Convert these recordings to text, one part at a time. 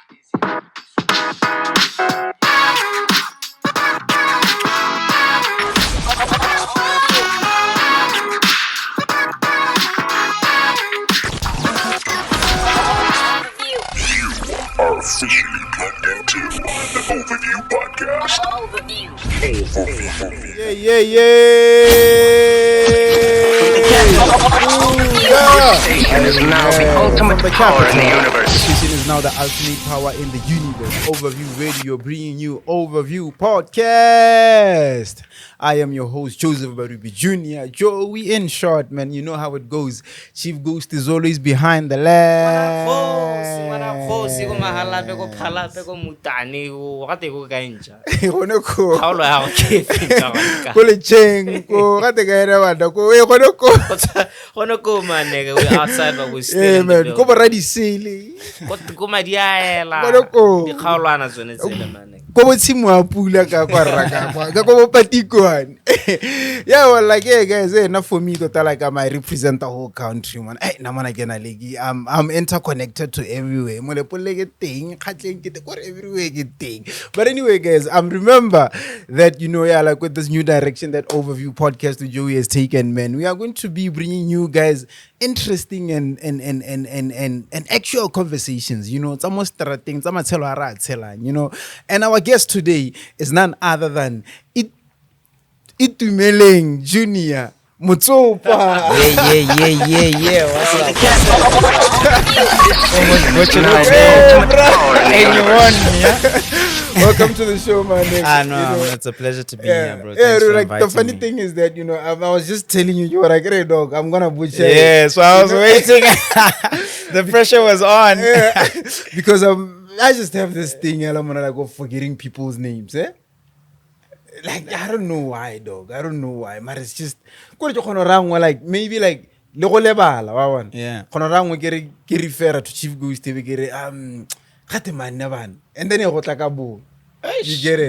Are officially plugged into the Overview Podcast. Overview. Station is now the ultimate power in the universe. Station is now the ultimate power in the universe. Overview Radio bringing you Overview Podcast. I am your host, Joseph Badubi Jr. Joey in short, man. You know how it goes. Chief Ghost is always behind the lens. Yeah, well, like, yeah, guys, enough for me to tell like I represent the whole country, man. Hey, I'm interconnected to everywhere. But anyway, guys, remember that, you know, yeah, like with this new direction that Overview Podcast with Joey has taken, man, we are going to be bringing you guys interesting and actual conversations, you know. It's almost things, you know. And our guest today is none other than Itumeleng Junior Motsopa. Yeah. What's up? Welcome to the show, man. No, it's a pleasure to be here, bro. Yeah, like the funny thing is that, you know, I was just telling you were like, hey, dog, I'm gonna butcher. Yeah, so I was waiting. The pressure was on. Yeah. Because I just have this thing, I'm gonna like forgetting people's names, eh? Like, I don't know why, dog. I don't know why. But it's just like maybe like yeah. Ke refer to Chief Kgosithebe and then you get it.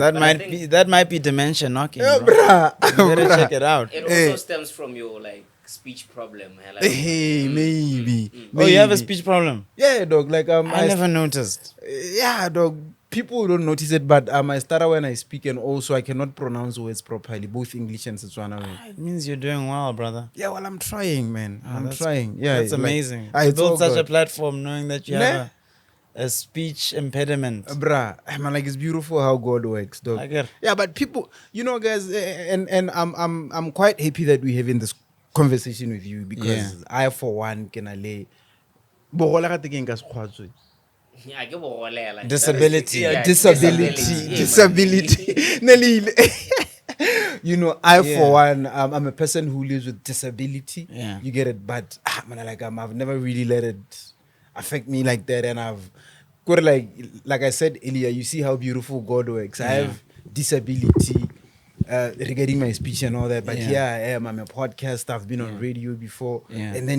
That might be dementia knocking. Yeah, bro. bruh. You better check it out. It also stems from your like speech problem. Like, Hey, maybe. Oh, you have a speech problem? Yeah, dog. Like I never noticed. Yeah, dog. People don't notice it, but I stutter when I speak, and also I cannot pronounce words properly, both English and Setswana. It means you're doing well, brother. Yeah, well, I'm trying, man. I'm trying. Yeah, That's amazing. Like, To build such good. a platform knowing that you have a speech impediment. Bruh, man, like it's beautiful how God works, dog. I get it. Yeah, but people, you know, guys, and I'm quite happy that we're having this conversation with you because I, for one, can lay. Disability. Disability. You know, I for one, I'm a person who lives with disability. Yeah. You get it, but man, like I've never really let it affect me like that, and I've got like I said earlier. You see how beautiful God works. I have disability regarding my speech and all that, but here I am. I'm a podcast. I've been on radio before, and then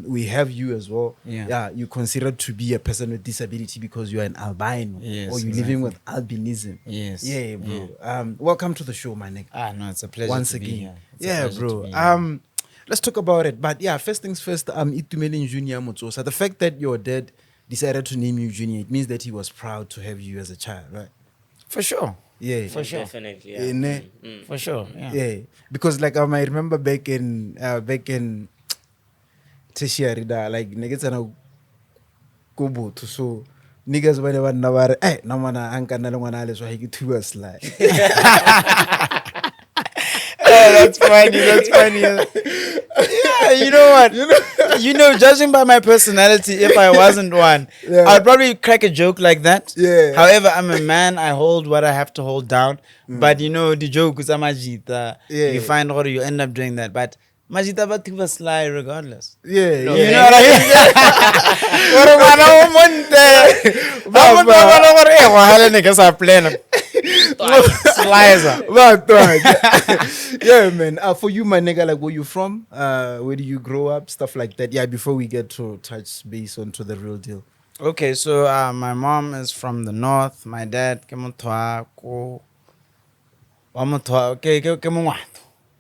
we have you as well. Yeah, you considered to be a person with disability because you are an albino, or you're living with albinism. Yes. Yeah, bro. Welcome to the show, my nigga. No, it's a pleasure Once to again. be here. Yeah, bro. Let's talk about it. But yeah, first things first, Itumeleng Junior Motsopa. The fact that your dad decided to name you Junior, it means that he was proud to have you as a child, right? For sure. Yeah. For sure. Definitely, yeah. For sure. Yeah. Yeah. Because like I remember back in tertiary, like niggas and go to so niggas whenever never no man anka na lengwana le so he two us like. That's funny. Yeah, you know what? You know, judging by my personality, if I wasn't one, I'd probably crack a joke like that. Yeah. However, I'm a man. I hold what I have to hold down. But you know, the joke is Majita. You find out you end up doing that. But Majita Batuba sly regardless. Yeah. You know what I mean? Slicer. Yeah, man. For you, my nigga, like where you from? Where do you grow up? Stuff like that. Yeah, before we get to touch base onto the real deal. Okay, so my mom is from the north. My dad came to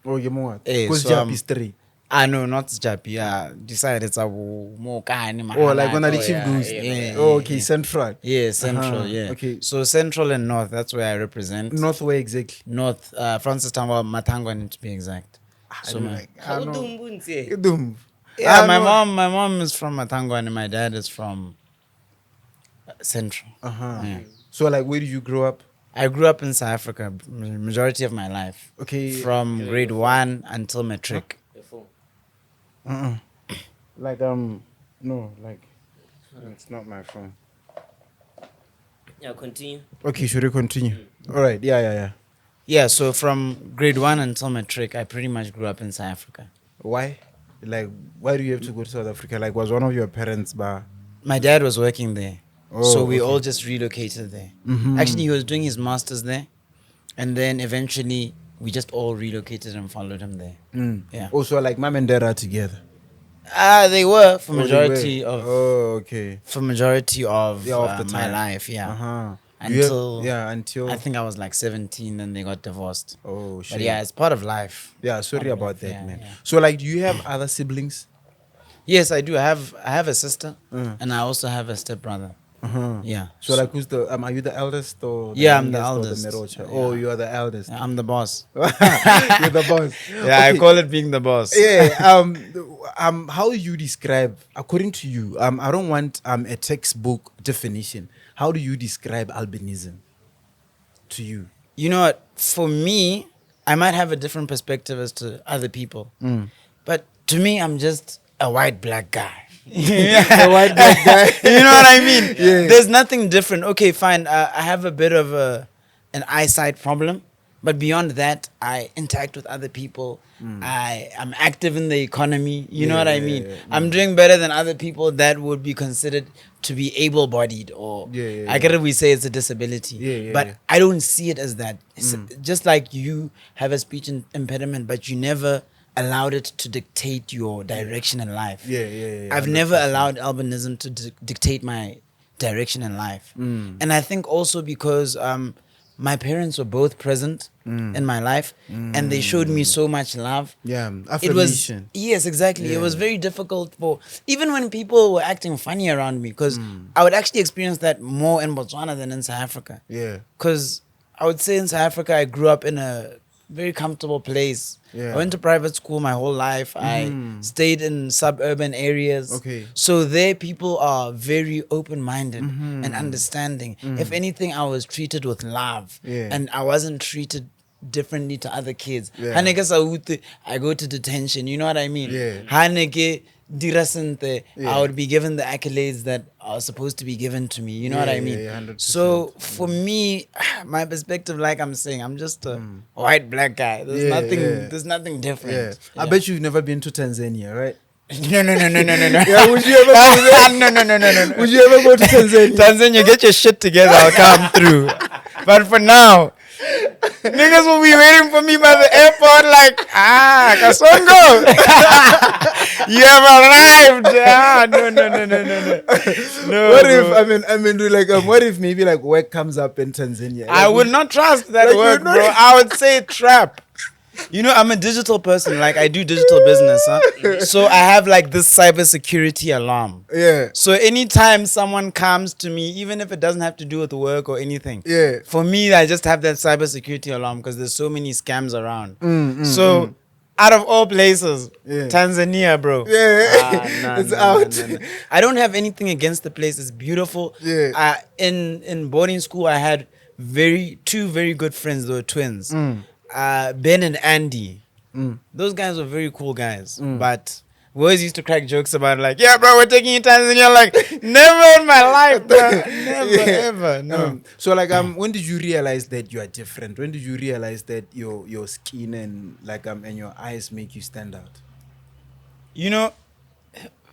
Oh, you know what? Eh, Because so, job history. No, not Japi. Decided it's a more kind of Oh, like when I Oh, achieve yeah, goose. yeah. Oh, okay, central. Yeah, central. Uh-huh, Yeah. okay. So central and north. That's where I represent. North where exactly? North. Francis Tangwa Matangwan to be exact. I So don't my like. I know. Khawudumbunse. Idum. yeah, I my know. mom is from Matangwan and my dad is from central. Uh-huh. Yeah. So like, where did you grow up? I grew up in South Africa majority of my life. Okay. From grade 1 until matric. Before. Like no, like it's not my phone. Yeah, continue. Okay, should we continue? All right. Yeah. Yeah, so from grade 1 until matric, I pretty much grew up in South Africa. Why? Like, why do you have to go to South Africa? Like, was one of your parents bar? My dad was working there. So we okay. all just relocated there. Mhm. Actually, he was doing his master's there. And then eventually, we just all relocated and followed him there. Yeah. Also, like, mom and dad are together. They were for Oh, they majority were. of Oh, okay. for majority of, Yeah, of the my time. life. Yeah. Uh-huh. Until until. I think I was like 17, then they got divorced. Oh, shit. But yeah, it's part of life. Yeah, sorry about that, Yeah, man. yeah. So, like, do you have other siblings? Yes, I do. I have a sister, and I also have a stepbrother. Uh-huh. Yeah. So, like, who's the? Are you the eldest or? Yeah, I'm the youngest or eldest. middle child? Oh, you are the eldest. I'm the boss. You're the boss. Yeah, I call it being the boss. Yeah. How do you describe, according to you? I don't want a textbook definition. How do you describe albinism to you? You know what? For me, I might have a different perspective as to other people, but to me, I'm just a white black guy. A white black guy. You know what I mean? Yeah. There's nothing different. Okay, fine. I have a bit of an eyesight problem, but beyond that, I interact with other people. I'm active in the economy. You know what I mean? I'm doing better than other people that would be considered to be able-bodied, or I get it. We say it's a disability, but I don't see it as that. It's just like you have a speech impediment, but you never allowed it to dictate your direction in life. I've never allowed albinism to dictate my direction in life. And I think also because my parents were both present in my life, and they showed me so much love. Yeah, It was, affirmation. yes, exactly. It was very difficult for, even when people were acting funny around me, because I would actually experience that more in Botswana than in South Africa. Yeah. Because I would say in South Africa, I grew up in a very comfortable place. Yeah. I went to private school my whole life. I stayed in suburban areas. Okay. So there people are very open-minded and understanding. If anything, I was treated with love. Yeah. And I wasn't treated differently to other kids. Yeah. I go to detention. You know what I mean? Yeah. Haneke dira sente, I would be given the accolades that are supposed to be given to me. You know what I mean? 100%. So for me, my perspective, like I'm saying, I'm just a white black guy. There's nothing different. Yeah. I bet you've never been to Tanzania, right? No. Yeah, would you ever go there? No. Would you ever go to Tanzania? Tanzania, get your shit together. I'll come through. But for now, niggas will be waiting for me by the airport like, Kasongo. You have arrived. No. What if what if maybe like work comes up in Tanzania? I would not trust that Like, word, you're not- bro. I would say trap. You know, I'm a digital person. Like, I do digital business, huh? So I have like this cybersecurity alarm. Yeah. So anytime someone comes to me, even if it doesn't have to do with work or anything, Yeah. for me, I just have that cybersecurity alarm because there's so many scams around. So out of all places, Yeah. Tanzania, bro. Yeah. It's out. No. I don't have anything against the place. It's beautiful. Yeah. In boarding school, I had two very good friends. They were twins. Ben and Andy. Those guys were very cool guys. But we always used to crack jokes about like, yeah, bro, we're taking you to Tanzania. Like, never in my life, bro. Never, ever. No. So like when did you realize that you are different? When did you realize that your skin and like and your eyes make you stand out? You know,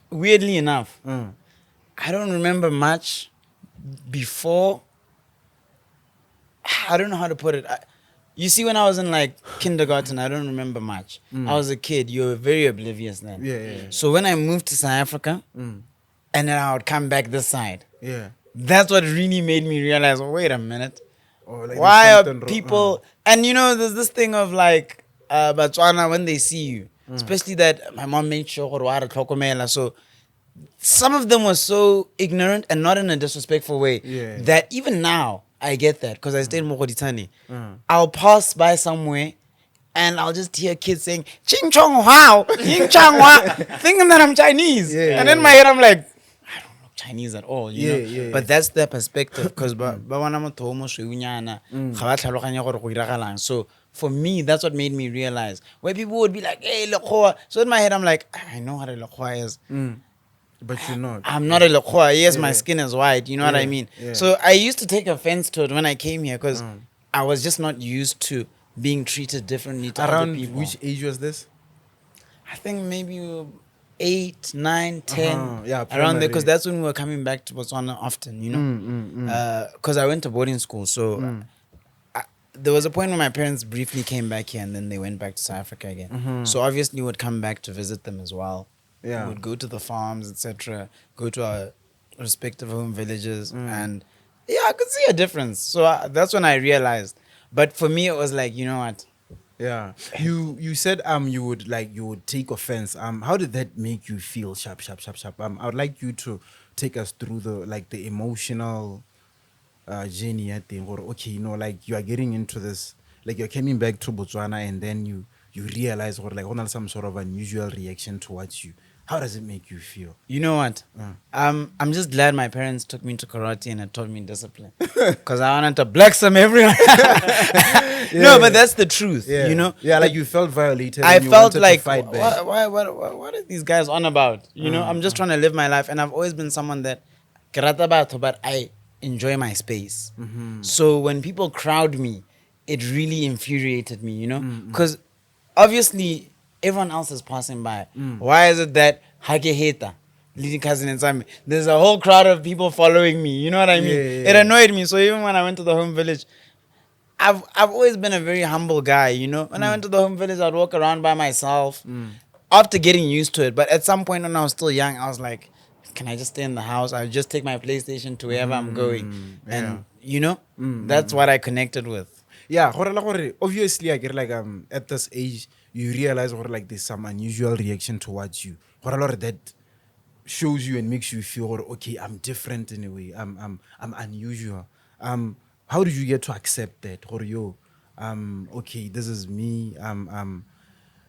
weirdly enough, I don't remember much before. I don't know how to put it. You see, when I was in like kindergarten, I don't remember much. I was a kid. You were very oblivious then. Yeah. So when I moved to South Africa, and then I would come back this side, Yeah. that's what really made me realize, oh, wait a minute. Or Why there's are something wrong. people... And you know, there's this thing of like, Botswana, when they see you, especially that my mom made sure gore wa re tlhokomela. So some of them were so ignorant and not in a disrespectful way that even now I get that because I stayed in Mogoditani. I'll pass by somewhere and I'll just hear kids saying "Ching Chong Wow, Ching Chong Wow," thinking that I'm Chinese, and in my head I'm like, I don't look Chinese at all, you know. But that's their perspective because so for me, that's what made me realize where people would be like, "Hey, lekhoa." So in my head, I'm like, I know what a lekhoa is. But you're not. I'm not a lekhoa. Yes, my skin is white. You know what I mean? So I used to take offense to it when I came here because I was just not used to being treated differently to other people. Which age was this? I think maybe 8, 9, 10. Yeah, around there because that's when we were coming back to Botswana often, you know. Because I went to boarding school, so there was a point when my parents briefly came back here and then they went back to South Africa again. So obviously we would come back to visit them as well. Yeah. We would go to the farms, etc. Go to our respective home villages, and yeah, I could see a difference. So that's when I realized. But for me, it was like, you know what? Yeah. You said you would take offense. How did that make you feel? Sharp. I would like you to take us through the emotional journey. I think, or okay, you know, like you are getting into this, like you're coming back to Botswana, and then you realize, or like on some sort of unusual reaction towards you. How does it make you feel? You know what? I'm just glad my parents took me to karate and it taught me discipline. Because I wanted to black some everyone. No, but that's the truth, you know? Yeah, like you felt violated. I and you felt wanted like, to fight back. what are these guys on about? You know, I'm just trying to live my life. And I've always been someone that, ke rata batho, but I enjoy my space. So when people crowd me, it really infuriated me, you know? Because obviously, everyone else is passing by. Why is it that Hake Heta, leading cousin and Simon, there's a whole crowd of people following me? You know what I mean? It annoyed me. So even when I went to the home village, I've always been a very humble guy, you know? When I went to the home village, I'd walk around by myself after getting used to it. But at some point when I was still young, I was like, can I just stay in the house? I'll just take my PlayStation to wherever I'm going. And, you know, that's what I connected with. Yeah, obviously, I get like at this age, you realize like there's some unusual reaction towards you. That shows you and makes you feel okay, I'm different in a way. I'm unusual. How did you get to accept that? Okay, this is me.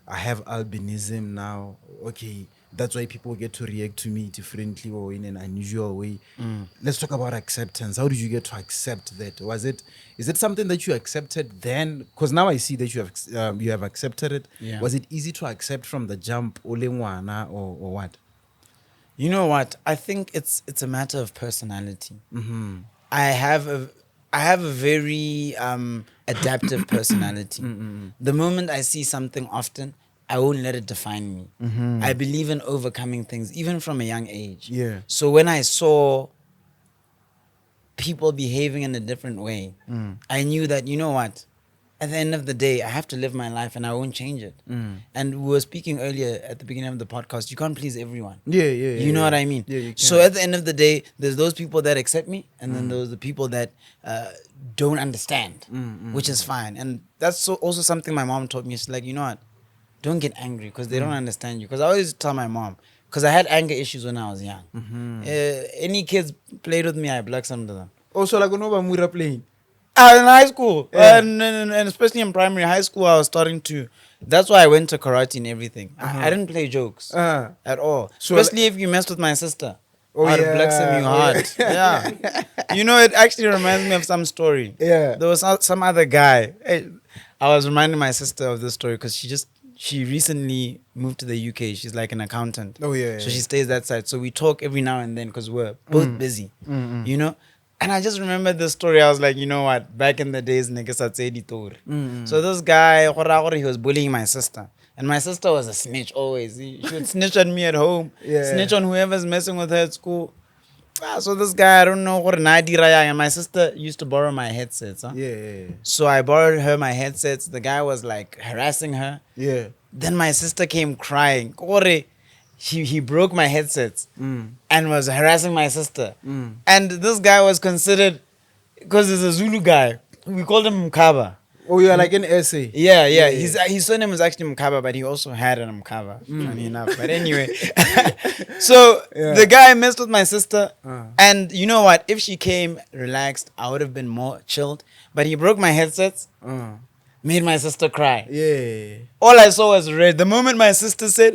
I have albinism now. Okay, that's why people get to react to me differently or in an unusual way. Let's talk about acceptance. How did you get to accept that? Is it something that you accepted then? Because now I see that you have accepted it. Yeah. Was it easy to accept from the jump, or what? You know what? I think it's a matter of personality. I have a very adaptive personality. The moment I see something often, I won't let it define me. I believe in overcoming things, even from a young age. Yeah. So when I saw people behaving in a different way, I knew that, you know what? At the end of the day, I have to live my life and I won't change it. And we were speaking earlier at the beginning of the podcast, you can't please everyone. You know what I mean? Yeah, you can. So at the end of the day, there's those people that accept me and then there's the people that don't understand, which is fine. And that's also something my mom taught me. She's like, you know what? Don't get angry because they don't understand you. Because I always tell my mom, because I had anger issues when I was young. Any kids played with me, I blocked some of them. Also, like Mura playing. In high school, and especially in primary, high school, I was starting to. That's why I went to karate and everything. I didn't play jokes at all. So especially if you messed with my sister. I'd blossom you hard. Yeah. You know, it actually reminds me of some story. Yeah. There was some other guy. I was reminding my sister of this story because she recently moved to the UK. She's like an accountant. Oh, yeah. So she stays that side. So we talk every now and then because we're both busy. You know? And I just remember the story. I was like, you know what? Back in the days, niggas had said it. So this guy, he was bullying my sister. And my sister was a snitch always. She would snitch on me at home, snitch on whoever's messing with her at school. So this guy, I don't know what and my sister used to borrow my headsets. So I borrowed her my headsets. The guy was like harassing her. Then my sister came crying. He broke my headsets and was harassing my sister. And this guy was considered, because he's a Zulu guy, we called him Mkaba. Oh, you're like an essay. Yeah. His surname was actually Mkaba, but he also had an Mkaba, funny enough. But anyway, so the guy messed with my sister, and you know what? If she came relaxed, I would have been more chilled. But he broke my headsets, made my sister cry. Yeah. All I saw was red. The moment my sister said,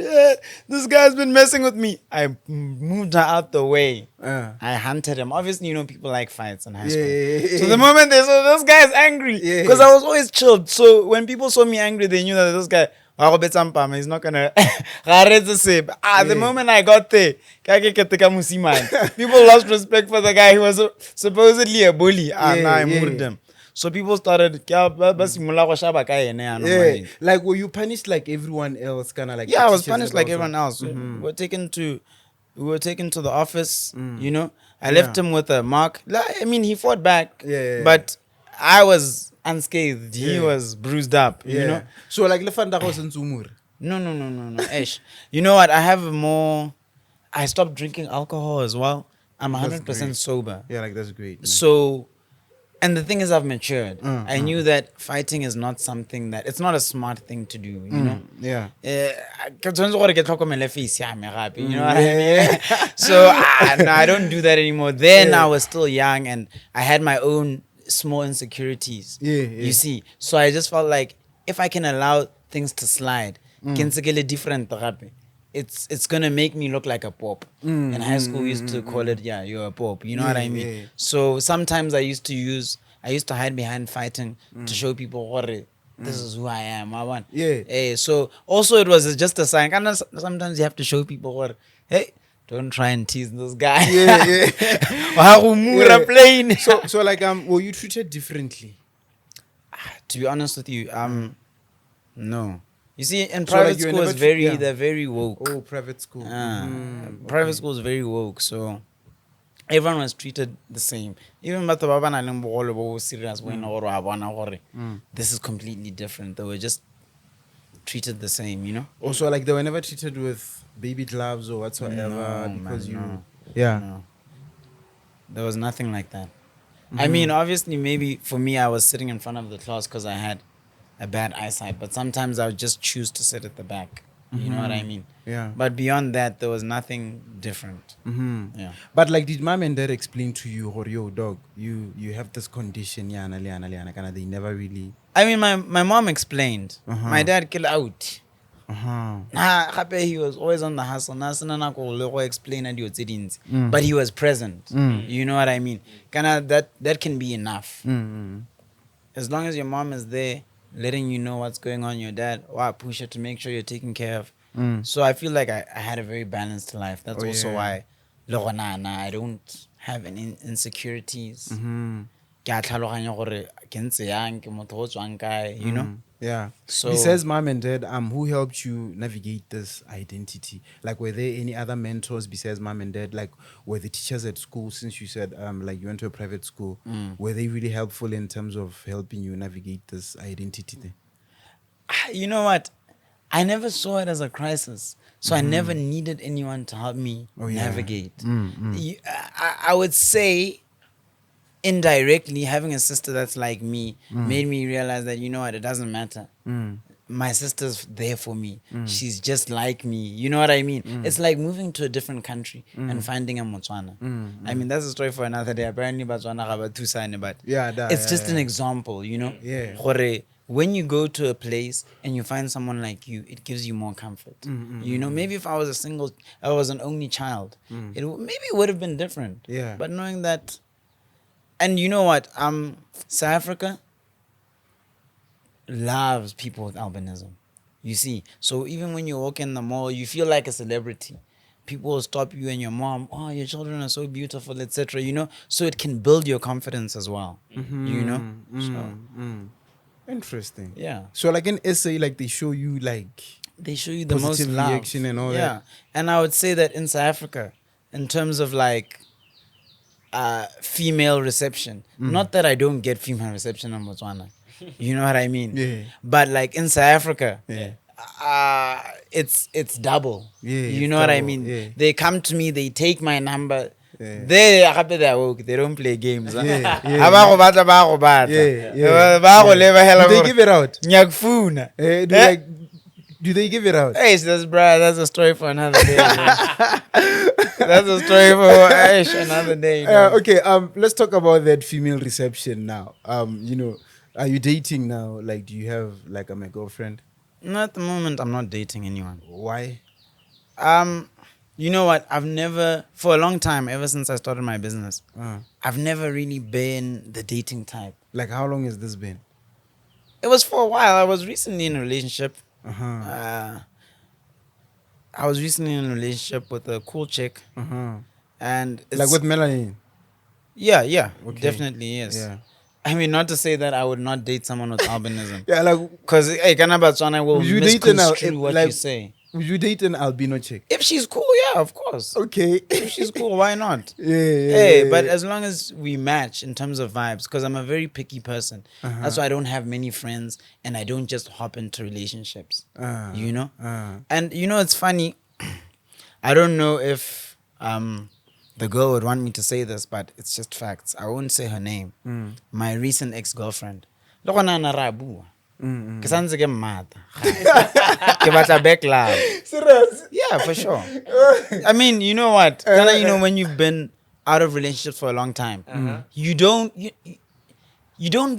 "This guy's been messing with me," I moved her out the way. I hunted him. Obviously, you know people like fights in high school. Yeah. So the moment they saw this guy's angry, because I was always chilled. So when people saw me angry, they knew that this guy, he's not gonna. The moment I got there, people lost respect for the guy who was supposedly a bully. I moved him. So people started. Yeah. Like, were you punished like everyone else? Kind of like. Yeah, I was punished like everyone else. We were taken to the office. You know, I left him with a mark. I mean, he fought back. But I was unscathed. He was bruised up. You know. So like, lefanda was in Zumur. No. Ish. You know what? I stopped drinking alcohol as well. I'm 100% sober. Yeah, like that's great. Man. So, and the thing is, I've matured. I knew that fighting is not something it's not a smart thing to do, you know? Yeah. You know what I mean? So, no, I don't do that anymore. Then I was still young and I had my own small insecurities. You see? So I just felt like if I can allow things to slide, different it's gonna make me look like a pop. In high school, we used to call it, you're a pop. You know what I mean? So sometimes I used to hide behind fighting to show people, this is who I am. So also it was just a sign. And sometimes you have to show people, hey, don't try and tease this guy. So like, were you treated differently? To be honest with you, no. You see, in private school, they're very woke. Oh, private school. Private school is very woke, so everyone was treated the same. Even serious this is completely different. They were just treated the same, you know? Also, like they were never treated with baby gloves or whatsoever No. There was nothing like that. I mean, obviously, maybe for me, I was sitting in front of the class because I had a bad eyesight, but sometimes I would just choose to sit at the back. You know what I mean? Yeah. But beyond that, there was nothing different. Yeah. But like, did mom and dad explain to you, yo, dog, you have this condition, they never really... I mean, my mom explained. My dad killed out. He was always on the hustle. But he was present. You know what I mean? That can be enough. As long as your mom is there, letting you know what's going on, your dad, push it to make sure you're taken care of. So I feel like I had a very balanced life. That's why I don't have any insecurities. You know? Yeah. So besides mom and dad, who helped you navigate this identity? Like, were there any other mentors besides mom and dad? Like, were the teachers at school, since you said like you went to a private school, were they really helpful in terms of helping you navigate this identity thing? You know what? I never saw it as a crisis. So I never needed anyone to help me navigate. I would say indirectly, having a sister that's like me made me realize that, you know what, it doesn't matter. My sister's there for me. She's just like me. You know what I mean? It's like moving to a different country and finding a Motswana. I mean, that's a story for another day. Apparently, Botswana have two sign, but it's just an example, you know? When you go to a place and you find someone like you, it gives you more comfort. You know, maybe if I was an only child, it would have been different. But knowing that. And you know what? South Africa loves people with albinism. You see? So even when you walk in the mall, you feel like a celebrity. People will stop you and your mom, your children are so beautiful, etc. You know? So it can build your confidence as well. You know? Interesting. Yeah. So like in essay, like they show you the most love. Reaction and all that. And I would say that in South Africa, in terms of like female reception. Not that I don't get female reception in Botswana. You know what I mean? But like in South Africa, it's double. You know what I mean? They come to me, they take my number. They are happy they're woke. They don't play games. Huh? Yeah, Ba go batla, ba go batla. Ba go live a hell of Do they give it out? Nyakfuna. Do they give it out? Hey, that's a story for another day. That's a story for another day. Okay, let's talk about that female reception now. You know, are you dating now? Like, do you have like a girlfriend? No, at the moment, I'm not dating anyone. Why? You know what? I've never, for a long time, ever since I started my business, I've never really been the dating type. Like, how long has this been? It was for a while. I was recently in a relationship. Uh-huh. I was recently in a relationship with a cool chick. And it's, Like with Melanie? yeah, Okay. definitely, yes. Yeah. I mean, not to say that I would not date someone with albinism. Yeah, like, Because, hey, Kanabatswana will would you date an misconstrue what like, you say. Would you date an albino chick? If she's cool, yeah, of course. Okay. If she's cool, why not? Yeah. Hey, but as long as we match in terms of vibes, because I'm a very picky person. That's why I don't have many friends and I don't just hop into relationships. You know? And you know, it's funny. I don't know if the girl would want me to say this, but it's just facts. I won't say her name. My recent ex-girlfriend. Ke santse ke mmata. Ke batla back love. Serious? Yeah, for sure. I mean, you know what? Kinda, you know, when you've been out of relationships for a long time, you don't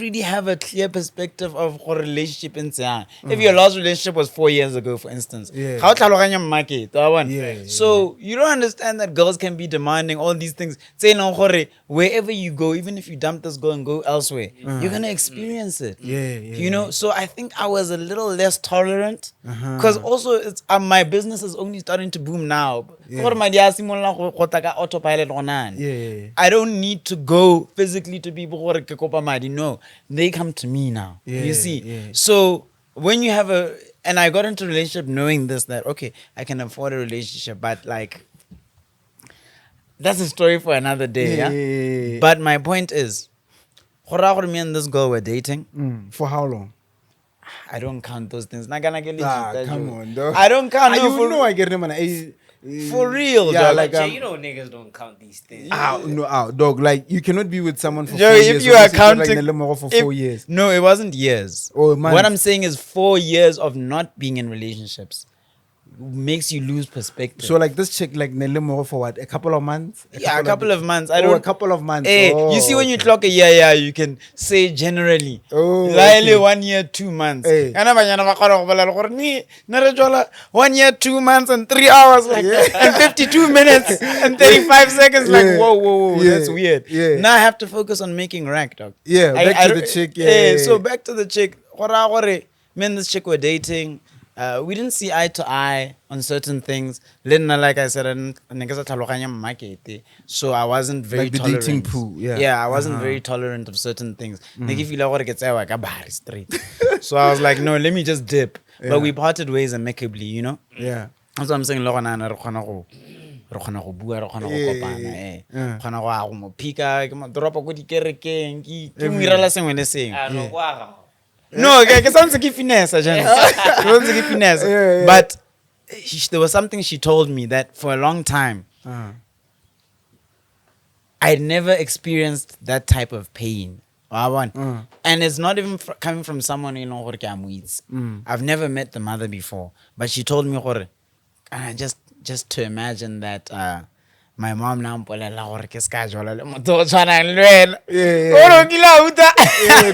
really have a clear perspective of what relationship is. If your last relationship was 4 years ago, for instance, how tlhaloganya market? So you don't understand that girls can be demanding all these things. Say no, wherever you go, even if you dump this girl and go elsewhere, you're gonna experience it. You know. So I think I was a little less tolerant because also it's my business is only starting to boom now. I don't need to go physically to people who kopa madi. No, they come to me now. You see. So when you have and I got into a relationship knowing this, that okay, I can afford a relationship, but like that's a story for another day. But my point is, me and this girl were dating. For how long? I don't count those things. Come on, dog. I don't count. I get them. For real, yeah, dog. like you know niggas don't count these things. Dog. Like you cannot be with someone for 4 Joey, years. if you are counting for 4 years. No, it wasn't years. Oh, months. What I'm saying is 4 years of not being in relationships makes you lose perspective. So like this chick, like Nelemo for what? A couple of months? A couple of months. A couple of months. Hey, you see when you clock a year, you can say generally. Okay. 1 year, 2 months. Hey. 1 year, 2 months, and 3 hours, like and 52 minutes and 35 seconds. Like whoa, that's weird. Now I have to focus on making rack, dog. Back to the chick. So back to the chick. Me and this chick were dating. We didn't see eye to eye on certain things. Like I said, so I wasn't very like the tolerant. dating pool. I wasn't very tolerant of certain things. So I was like, no, let me just dip. But we parted ways amicably, you know? Yeah. That's what I'm saying. No, it sounds like finesse, but there was something she told me that for a long time I'd never experienced that type of pain. And it's not even coming from someone you know. I've never met the mother before, but she told me, just to imagine that. My mom now mpolela gore ke ska jola le motho o tshwana le wena. O kila uta.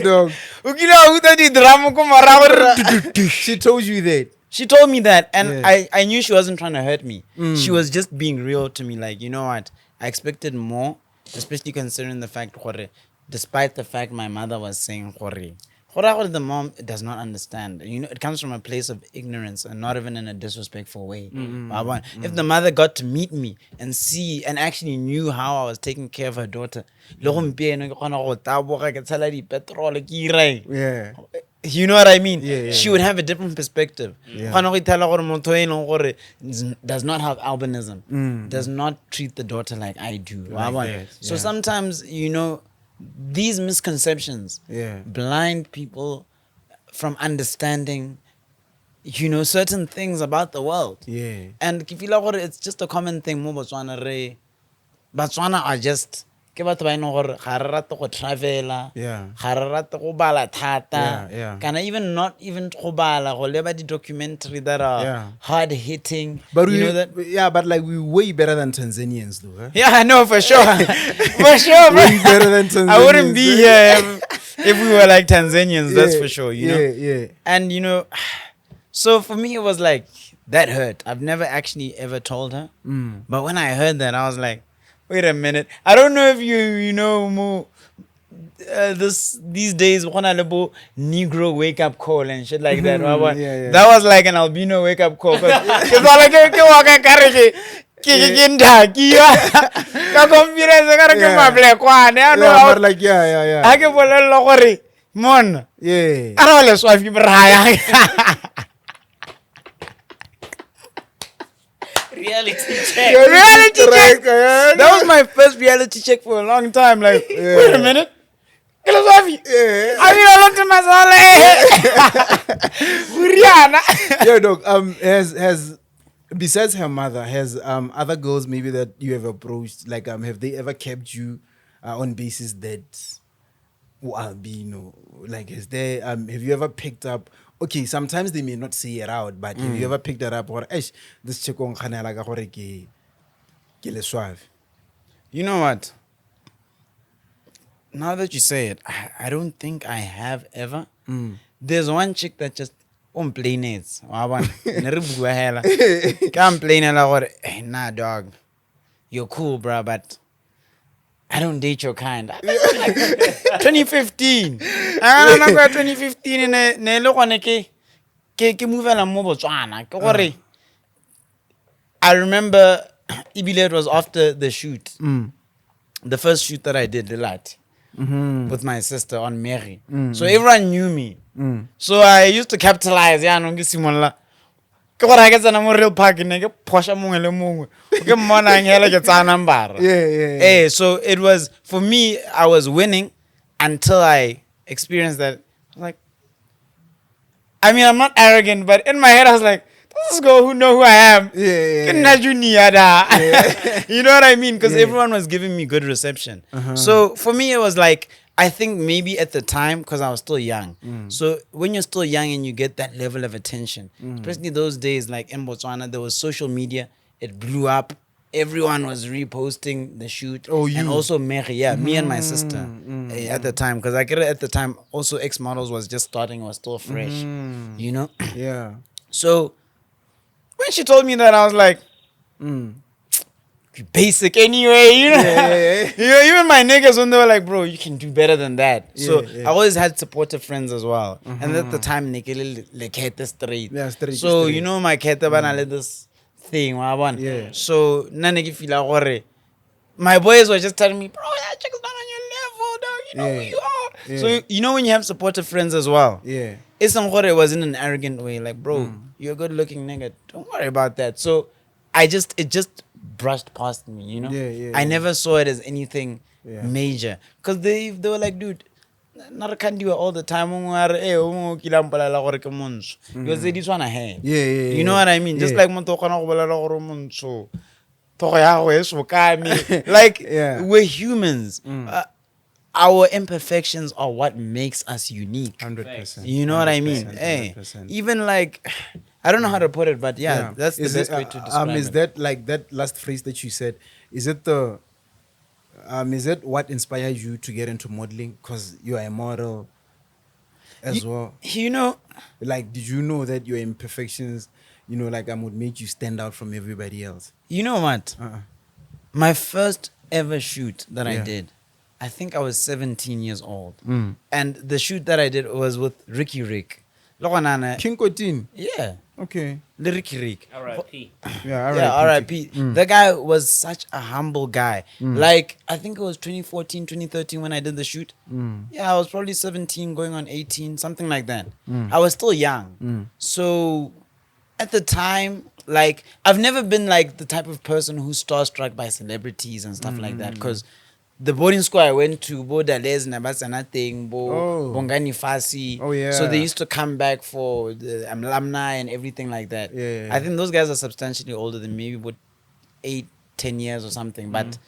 Dog. O kila uta di drama ko morago. She told you that. She told me that, and I knew she wasn't trying to hurt me. She was just being real to me. Like, you know what? I expected more, especially considering the fact gore, despite the fact my mother was saying gore, the mom does not understand. You know, it comes from a place of ignorance and not even in a disrespectful way. If the mother got to meet me and see and actually knew how I was taking care of her daughter, you know what I mean? She would have a different perspective. Does not have albinism, does not treat the daughter like I do. So sometimes, you know, these misconceptions blind people from understanding, you know, certain things about the world. And it's just a common thing. Batswana are just ke batho ba eno gore ga re rate go travela, Yeah. ga re rate go bala thata, Yeah. kana even not even go bala go leba di documentary that are Yeah. hard hitting. But you we, know that. yeah, but like we way better than Tanzanians, though. Huh? Yeah, I know for sure, for sure. bro. Way better than Tanzanians. I wouldn't be here if we were like Tanzanians. That's Yeah, for sure. You know. Yeah. And you know, so for me it was like that hurt. I've never actually ever told her, but when I heard that, I was like, wait a minute. I don't know if you know more. These days, one Alebo Negro wake up call and shit like that. Yeah. That was like an albino wake up call. It's all like But like yeah. I can Mon. Yeah. I don't know if you Reality check. reality check. Yeah. That was my first reality check for a long time. Like, wait a minute. Philosophy. Yeah. I mean, I looked at myself like, Yeah, dog. Has besides her mother, has other girls maybe that you have approached, like have they ever kept you on basis that albino? Like, is there have you ever picked up? Okay, sometimes they may not say it out, but have you ever picked that up? Or this chick on kganela ka gore ke le suave. You know what? Now that you say it, I don't think I have ever. There's one chick that just complains. Come complaining like, hey, nah, dog, you're cool, bro, but I don't date your kind. 2015. I don't know 2015 ne le gone ke movela mo Botswana. Ke gore I remember Ibile, it was after the shoot. The first shoot that I did, the light. With my sister on Mary. So everyone knew me. So I used to capitalize. Yeah, no ngisimola. Ke gore ga tsena mo real park ne ke phosha mongwe le mongwe. Ke mmona ngela ke tsa number. Yeah. So it was for me, I was winning until I experienced that. Like, I mean, I'm not arrogant, but in my head I was like, this girl who know who I am. Yeah. You know what I mean? Because everyone was giving me good reception. So for me, it was like, I think maybe at the time, because I was still young. So when you're still young and you get that level of attention, especially those days, like in Botswana, there was social media. It blew up. Everyone was reposting the shoot. Oh, you? And also Mary, me and my sister at the time. Because I get it at the time, also X Models was just starting, was still fresh. You know? Yeah. So when she told me that, I was like, basic anyway, you know? You know, even my niggas, when they were like, bro, you can do better than that. So I always had supportive friends as well. And at the time, like straight. Yeah, straight. So, you know, my kete banale this thing, Yeah. So, nanegi feel like, my boys were just telling me, bro, that chick is not on your level, dog. You know who you are. So, you know, when you have supportive friends as well. Yeah. It's not what it was in an arrogant way. Like, bro, you're a good looking nigga. Don't worry about that. So it just brushed past me, you know? I never saw it as anything major. Because they were like, dude, not can do it all the time. Because they just want to have. You know what I mean? Just like like we're humans. Our imperfections are what makes us unique. 100%. You know what I mean? 100%. Even like, I don't know how to put it, but that's the best way to describe is it. that like that last phrase that you said? Is it what inspired you to get into modeling? Because you are a model as well. You know, like, did you know that your imperfections, you know, like would make you stand out from everybody else? You know what? My first ever shoot that I did, I think I was 17 years old. And the shoot that I did was with Ricky Rick. King Cotin. Yeah. Okay. The Ricky Rick. R.I.P. Yeah, R.I.P. The guy was such a humble guy. Like, I think it was 2014, 2013 when I did the shoot. Yeah, I was probably 17 going on 18, something like that. I was still young. So at the time, like, I've never been like the type of person who's starstruck by celebrities and stuff like that. Because the boarding school I went to, Bodales, Nabasanating, Bongani Fasi. Oh, yeah. So they used to come back for the alumni and everything like that. Yeah. I think those guys are substantially older than maybe 8-10 years or something. But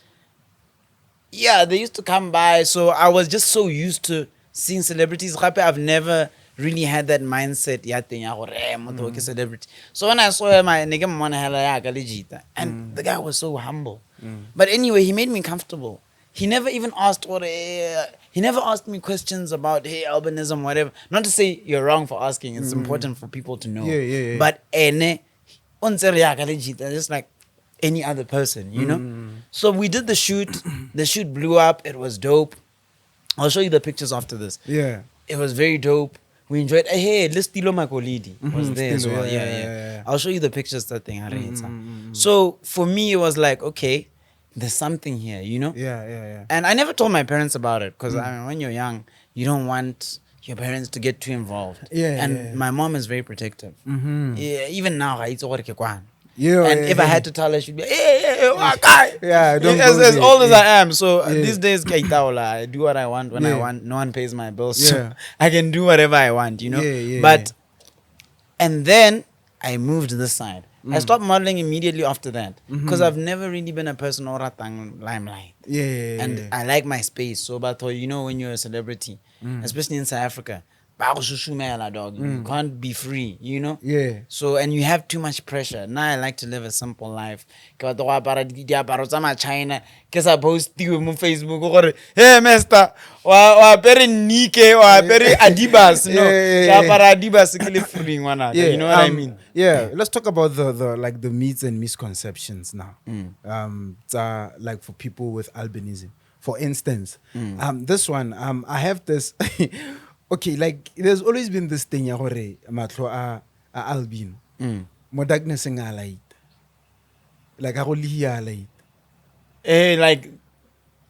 Yeah, they used to come by. So I was just so used to seeing celebrities. I've never really had that mindset. Celebrity. So when I saw him, I and the guy was so humble. But anyway, he made me comfortable. He never even asked he never asked me questions about albinism, whatever. Not to say you're wrong for asking. It's important for people to know. Yeah. But just like any other person, you know. So we did the shoot. The shoot blew up. It was dope. I'll show you the pictures after this. Yeah. It was very dope. We enjoyed. Hey, Listilo Makolidi was there as Stilo, well. yeah, Yeah. yeah. I'll show you the pictures. That thing. So for me, it was like, okay, there's something here, you know. Yeah. And I never told my parents about it because I mean, when you're young, you don't want your parents to get too involved. And my mom is very protective. Yeah, even now, it's all and if I had to tell her, she'd be, hey, guy. Yeah, don't go as there. old as I am. So these days, I do what I want when I Yeah. want. No one pays my bills. Yeah. So I can do whatever I want, you know. But and then I moved this side. I stopped modeling immediately after that because I've never really been a person who ratang limelight. And I like my space. So, but you know, when you're a celebrity, especially in South Africa, dog, you can't be free, you know. So, and you have too much pressure. Now I like to live a simple life. China, because I post you on Facebook. Hey, Mister, wa very Nike, wa very Adibas, no. Adibas, you know what I mean? Yeah, let's talk about the like the myths and misconceptions now. Like for people with albinism, for instance, this one, I have this. Okay, like there's always been this thing ya gore matlo a albino. Mo darkness nga light. Like a light. Like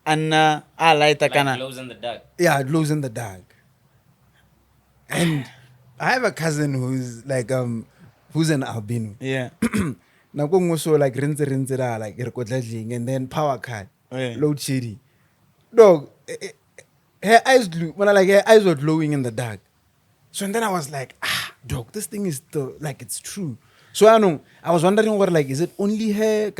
Anna light kana. Glows in the dark. Yeah, it glows in the dark. And I have a cousin who's like who's an albino. Yeah. Now go so like rinse da like and then power cut. Load shedding. Dog, her eyes glue when her eyes were glowing in the dark. So and then I was like, dog, this thing is like it's true. So I was wondering what like is it only her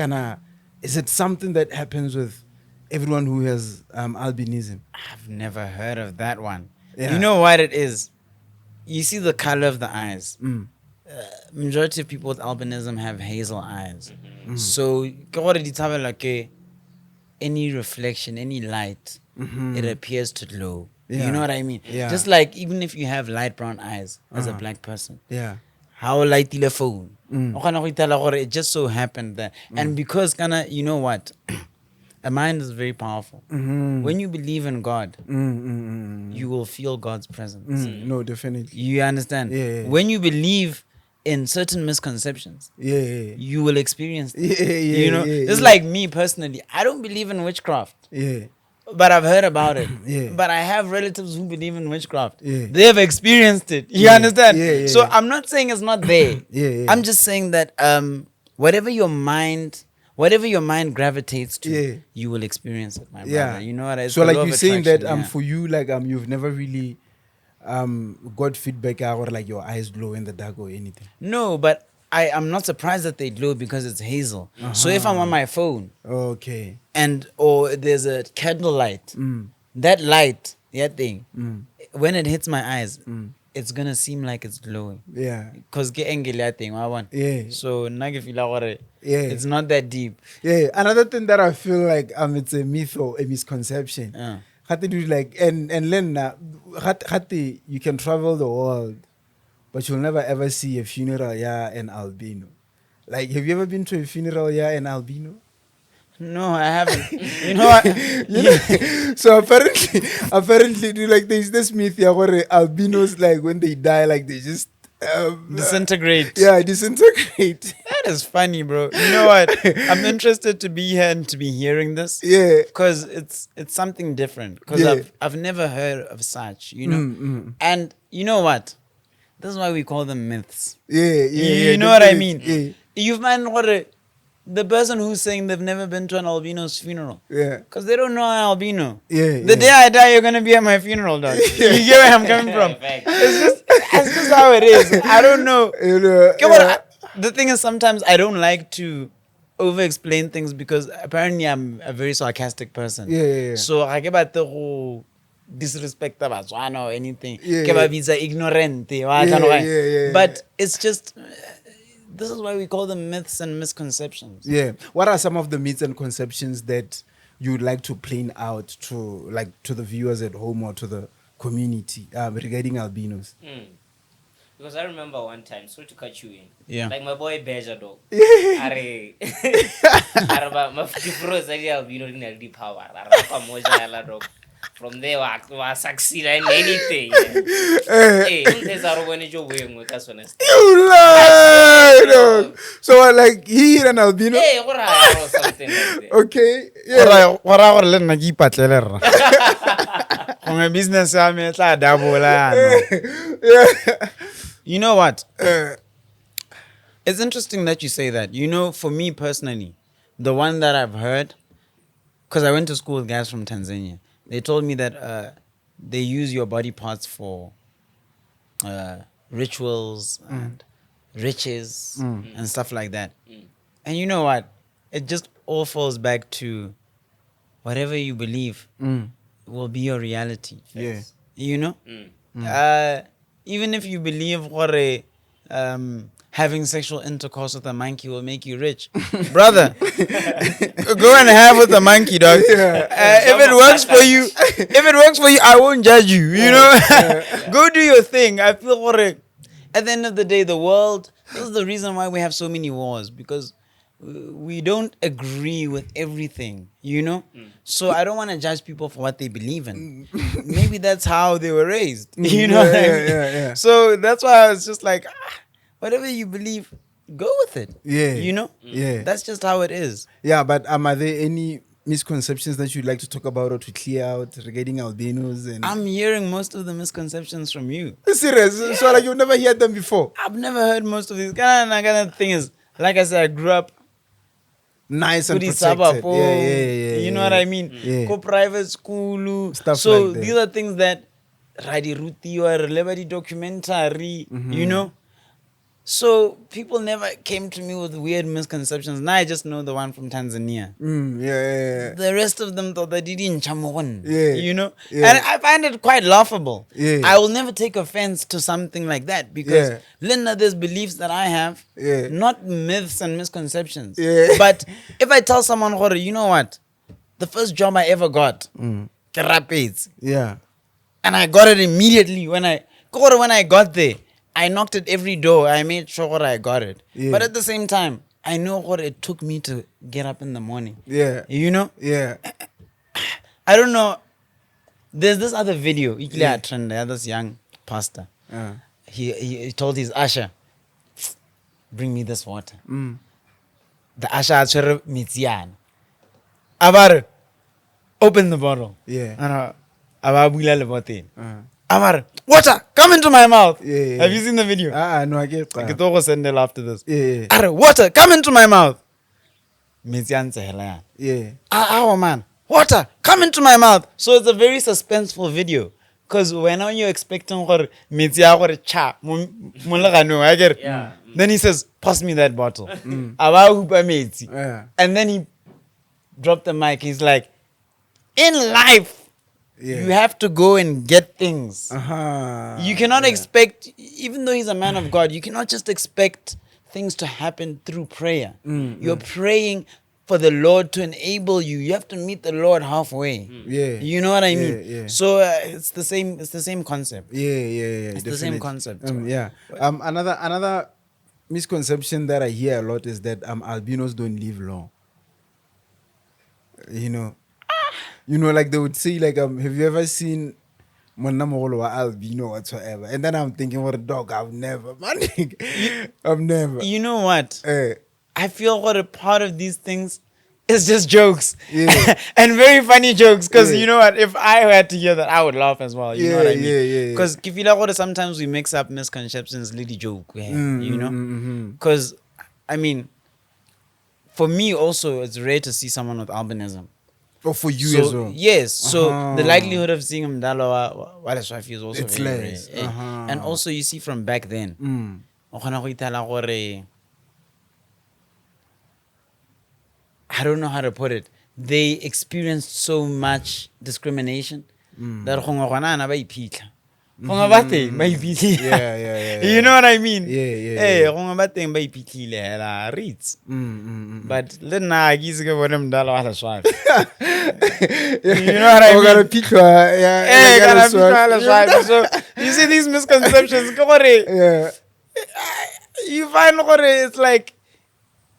is it something that happens with everyone who has albinism? I've never heard of that one. Yeah. You know what it is? You see the color of the eyes. Majority of people with albinism have hazel eyes. So like any reflection, any light, it appears to glow. Yeah. You know what I mean? Yeah. Just like even if you have light brown eyes as a black person, Yeah. how light the phone. It just so happened that, and because you know what, a mind is very powerful. When you believe in God, you will feel God's presence. No, definitely. You understand? Yeah. When you believe in certain misconceptions, you will experience them. You know, it's like me personally. I don't believe in witchcraft. But I've heard about it. But I have relatives who believe in witchcraft. They have experienced it. You understand? So I'm not saying it's not there. I'm just saying that whatever your mind gravitates to, you will experience it, my brother. You know what I mean? So like you're saying that for you, like you've never really got feedback or like your eyes glow in the dark or anything. No, but I'm not surprised that they glow because it's hazel. So if I'm on my phone, or there's a candle light, that light, when it hits my eyes, it's gonna seem like it's glowing. Because so it's not that deep. Another thing that I feel like it's a myth or a misconception. Like and then you can travel the world, but you'll never ever see a funeral an albino. Like, have you ever been to a funeral an albino? No, I haven't. You know what? So apparently, like there's this myth where albinos, like when they die, like they just disintegrate. Disintegrate. That is funny, bro. You know what? I'm interested to be here and to be hearing this. Because it's something different. Because I've never heard of such, you know. And you know what? This is why we call them myths. You know what I mean? You've man what the person who's saying they've never been to an albino's funeral. Because they don't know an albino. The day I die, you're gonna be at my funeral, dog. You get where I'm coming from? It's just how it is. I don't know. The thing is, sometimes I don't like to over-explain things because apparently I'm a very sarcastic person. Yeah. So I get about the whole disrespect about Batswana or anything. Yeah, Ke yeah. ba bitsa ignorant. Yeah. But it's just this is why we call them myths and misconceptions. Yeah. What are some of the myths and conceptions that you would like to plain out to the viewers at home or to the community regarding albinos? Because I remember one time, sorry to cut you in. Yeah. Like my boy Beja dog. Are my 50 pros albino in the power. Dog. From there, I succeed in anything. Hey, there's a when you're wearing with us on You lie, dog. So like he an albino? Hey, what or something like that. Okay. Yeah. What are le nna ke ipatlelela. From business I tla double Yeah. You know what? It's interesting that you say that. You know, for me personally, the one that I've heard, because I went to school with guys from Tanzania, they told me that they use your body parts for rituals and riches and stuff like that. And you know what? It just all falls back to whatever you believe will be your reality. Yeah. You know? Even if you believe what having sexual intercourse with a monkey will make you rich, brother, go and have with a monkey, dog. If it works for you, I won't judge you. You know, go do your thing. I feel what at the end of the day, the world. This is the reason why we have so many wars, because we don't agree with everything, you know? So I don't want to judge people for what they believe in. Maybe that's how they were raised. You know what I mean? Yeah. So that's why I was just like, whatever you believe, go with it. Yeah. You know? Yeah. That's just how it is. Yeah, but are there any misconceptions that you'd like to talk about or to clear out regarding albinos? And I'm hearing most of the misconceptions from you. serious? So like you've never heard them before? I've never heard most of these. Kind of thing is, like I said, I grew up Nice and Kudi protected. Sabapo, Yeah. you know what I mean? Yeah. Go private school. Stuff so like that. these are things that Radi Ruti or Liberty documentary, you know? So people never came to me with weird misconceptions. Now I just know the one from Tanzania. Yeah. The rest of them thought they didn't chamon. Yeah. You know? Yeah. And I find it quite laughable. Yeah. I will never take offense to something like that because Yeah. Linda, there's beliefs that I have, Yeah. not myths and misconceptions. Yeah. But if I tell someone, you know what? The first job I ever got, Kerapets, Yeah. and I got it immediately when I got there. I knocked at every door. I made sure I got it. Yeah. But at the same time, I know what it took me to get up in the morning. Yeah. You know? Yeah. I don't know. There's this other video. This young pastor. He told his usher, bring me this water. The usher actually mitzian. Abar, open the bottle. Yeah. Amar, water, come into my mouth. Yeah. Have you seen the video? No, I get I could always send it after this. Yeah. Are, water, come into my mouth. Yeah. Man, water, come into my mouth. So it's a very suspenseful video. Because when you're expecting cha, I get it. Yeah. Then he says, pass me that bottle. Yeah. And then he dropped the mic. He's like, in life, Yeah. you have to go and get things. You cannot expect, even though he's a man of God, you cannot just expect things to happen through prayer. You're praying for the Lord to enable you. You have to meet the Lord halfway. Yeah. You know what I mean? Yeah. So it's the same concept. Yeah. It's the same concept. Yeah. Another misconception that I hear a lot is that albinos don't live long. You know, like they would say, like, have you ever seen Monamolo or albino whatsoever? And then I'm thinking, what a dog, I've never. I've never. You know what? I feel what a part of these things is just jokes. Yeah. And very funny jokes. Because Yeah. you know what? If I had to hear that, I would laugh as well. You know what I mean? Yeah. Because sometimes we mix up misconceptions, little joke. You know? Because, I mean, for me also, it's rare to see someone with albinism. Or for you as well. Yes. So the likelihood of seeing him Dalawa, Walaswafi is also It's very less. rare. And also you see from back then. I don't know how to put it. They experienced so much discrimination that gongwe gona ana ba iphitlha. Gongwe ba teng ba iphitlhile. Yeah. You know what I mean? Yeah. Hey, gongwe ba teng ba iphitlhile hela reads. But le nna ke se ke bone mdala wa swabe. You know what I mean? Gotta phitlhwa, yeah. Hey, gotta gotta swap. phitlhwa swabe. So you see these misconceptions. Ke gore Yeah. you find gore it's like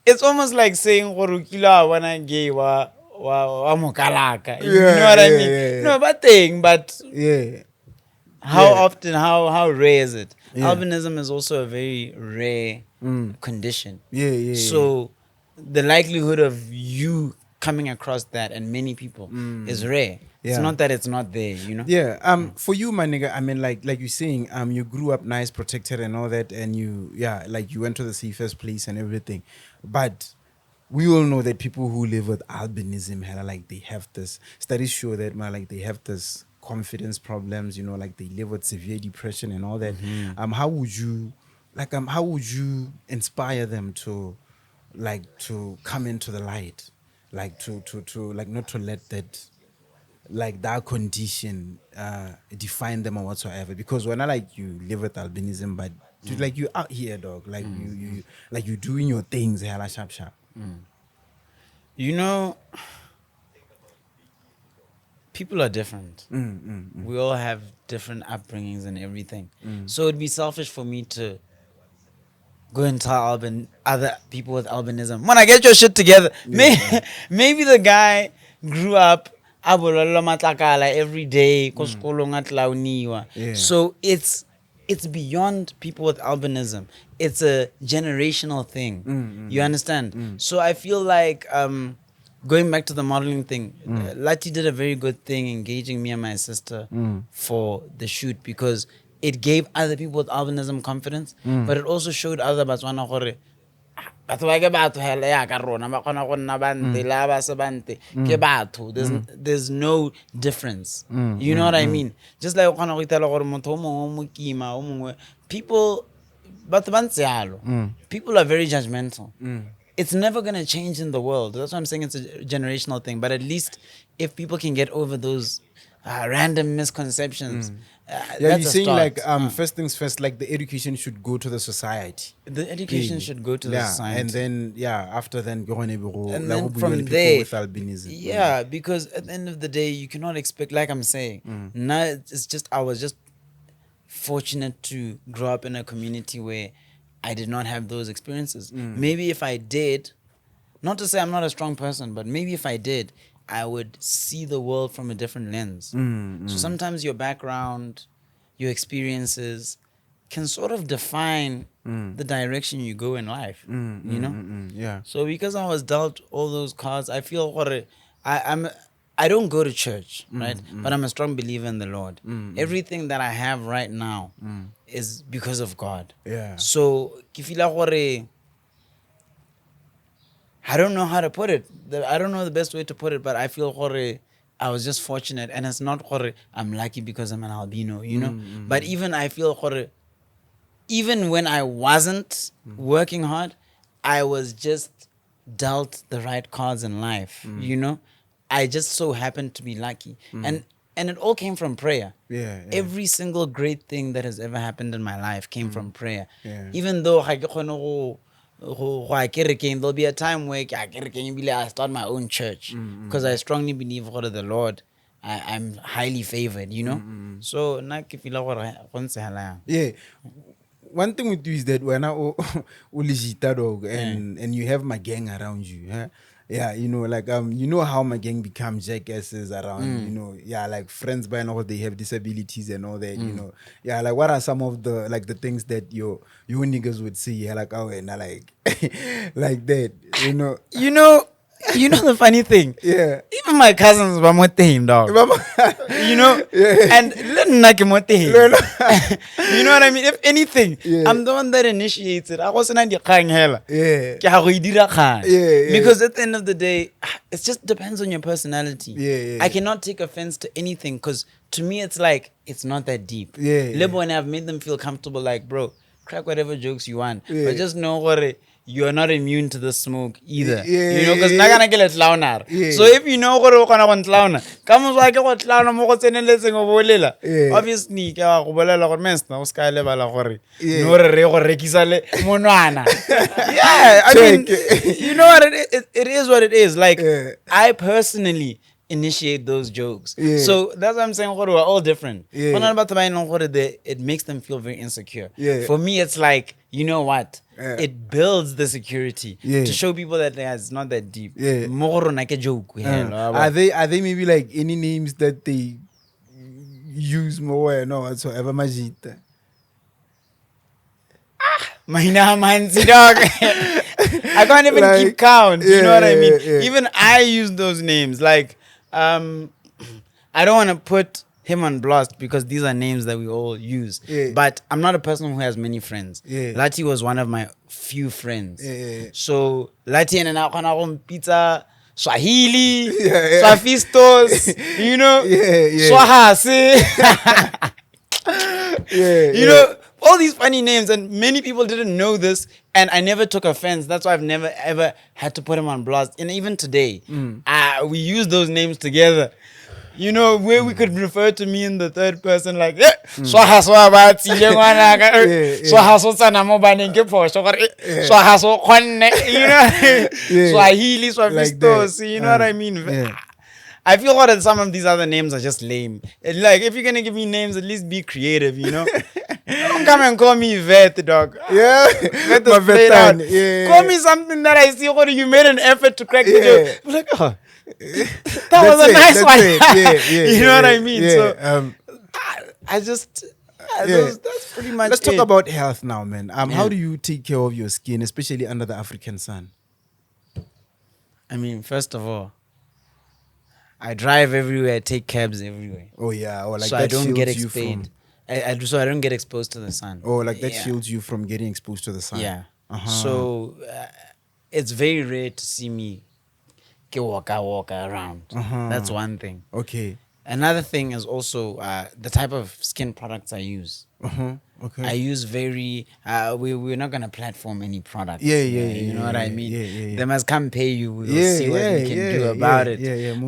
it's almost like saying gore kila wana gay wa mokalaka. You know what I mean? Yeah. No, but Yeah. how Yeah. often, how rare is it? Yeah. Albinism is also a very rare condition. Yeah. So the likelihood of you coming across that and many people is rare. It's Yeah. not that it's not there, you know? Yeah. For you, my nigga, I mean, like you're saying, you grew up nice, protected, and all that, and you went to the safest place and everything. But we all know that people who live with albinism, hella, like they have this. Studies show that, man, like they have this confidence problems. You know, like they live with severe depression and all that. How would you inspire them to come into the light, like to like not to let that, like that condition define them or whatsoever? Because when you live with albinism, but dude, like you out here, dog, like you like you doing your things, hella sharp. You know, people are different. We all have different upbringings and everything. So it'd be selfish for me to go and tell other people with albinism, when I get your shit together. Maybe the guy grew up abololo matlakala every day, ko sekolong a tlauniwa. So it's beyond people with albinism. It's a generational thing. You understand? So I feel like going back to the modeling thing, Lati did a very good thing engaging me and my sister for the shoot, because it gave other people with albinism confidence, but it also showed other Batswana gore batho ba ke batho hela ya ka rona ba kgona go nna bante la ba se bante ke batho. There's no difference. You know what I mean? Just like o kgona go itela gore motho o mongwe o mokima o mongwe, people batho ba ntse yalo. People are very judgmental. It's never going to change in the world. That's why I'm saying it's a generational thing. But at least if people can get over those random misconceptions, You're that's a saying start. like first things first, like the education should go to the society. The education should go to the society. And then after then go on And then from people there, with albinism. yeah, because at the end of the day, you cannot expect, like I'm saying, now it's just, I was just fortunate to grow up in a community where I did not have those experiences. Maybe if I did, not to say I'm not a strong person, but maybe if I did, I would see the world from a different lens. So sometimes your background, your experiences can sort of define the direction you go in life, you know? Yeah. So because I was dealt all those cards, I feel I don't go to church, right? But I'm a strong believer in the Lord. Everything that I have right now is because of God. Yeah. So I don't know how to put it. I don't know the best way to put it, but I feel I was just fortunate, and it's not I'm lucky because I'm an albino, you know? But even I feel even when I wasn't working hard, I was just dealt the right cards in life, you know? I just so happened to be lucky. And it all came from prayer. Yeah. Every single great thing that has ever happened in my life came from prayer. Yeah. Even though there'll be a time where I start my own church, because I strongly believe the Lord, I'm highly favored, you know? So Yeah. One thing with you is that when I legita dog and you have my gang around you, huh? Yeah, you know, like you know how my gang becomes jackasses around, you know, like friends by now they have disabilities and all that, you know. Yeah, like what are some of the like the things that you niggas would see, like like like that, you know. You know the funny thing? Yeah. Even my cousins were more tame, dog. You know? Yeah. And you know what I mean? If anything, I'm the one that initiates it. I wasn't at the hella. Yeah. Because at the end of the day, it just depends on your personality. Yeah. I cannot take offense to anything, because to me it's like, it's not that deep. Yeah. When I've made them feel comfortable, like, bro, crack whatever jokes you want. But just know gore you're not immune to the smoke either. You know, because not gonna get it clowner. So if you know gore o kana go clowner, come wa ke go clowner mo go tseneletseng go bolela. Obviously ke go bolela gore mens na o ska le bala gore no re go rekisa le monwana. Yeah, I mean, you know what it is what it is. Like I personally initiate those jokes. So that's what I'm saying. We're all different. It makes them feel very insecure. For me, it's like, you know what? It builds the security to show people that it's not that deep. More like a joke. Are they maybe like any names that they use more? No, whatsoever. Majiteng. Mahina manzi dog. I can't even keep count. You know what I mean? Even I use those names. Like, I don't want to put him on blast because these are names that we all use. But I'm not a person who has many friends. Lati was one of my few friends. So Lati and I pizza, Swahili, Swafistos, you know, Swahase. You know, all these funny names, and many people didn't know this, and I never took offense. That's why I've never ever had to put him on blast. And even today, we use those names together. You know, where we could refer to me in the third person, like, Swahaswa batsi ngwana Swahaswa tsana mo baneng ke phoso gore Swahaswa khonne, you know, Swahili, Swafistos, you know what I mean? I feel that some of these other names are just lame. Like, if you're gonna give me names, at least be creative, you know? Don't come and call me Vet, dog. Vet is played out. Call me something that I see you made an effort to crack the joke. I'm like, oh, that was a nice one. You know what I mean? So, that's pretty much Let's talk about health now, man. How do you take care of your skin, especially under the African sun? I mean, first of all, I drive everywhere, I take cabs everywhere. Oh yeah, or like so that I don't shields get you exposed. from. So I don't get exposed to the sun. Oh, like that shields you from getting exposed to the sun. Yeah. So it's very rare to see me walk around. That's one thing. Okay. Another thing is also the type of skin products I use. Okay. I use very. We're not gonna platform any product. You know what I mean. Yeah. They must come pay you. We'll see what we can do about it.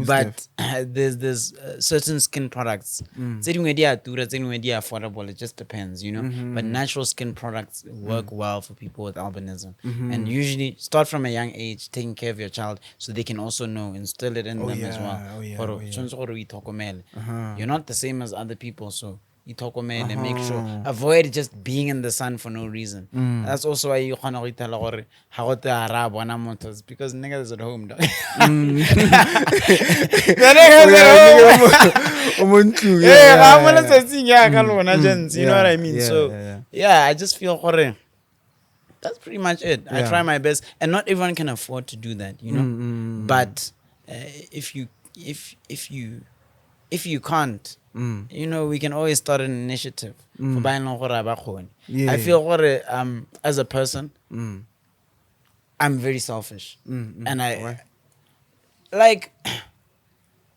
But there's certain skin products. Affordable. It just depends, you know. But natural skin products work well for people with albinism, and usually start from a young age, taking care of your child, so they can also know, instill it in them as well. You're not the same as other people, so. And make sure avoid just being in the sun for no reason. That's also why you can't tell because niggas is at home. The niggas you know what I mean? So I just feel that's pretty much it. I try my best, and not everyone can afford to do that, you know. But if you can't, you know, we can always start an initiative. I feel as a person, I'm very selfish. And I like,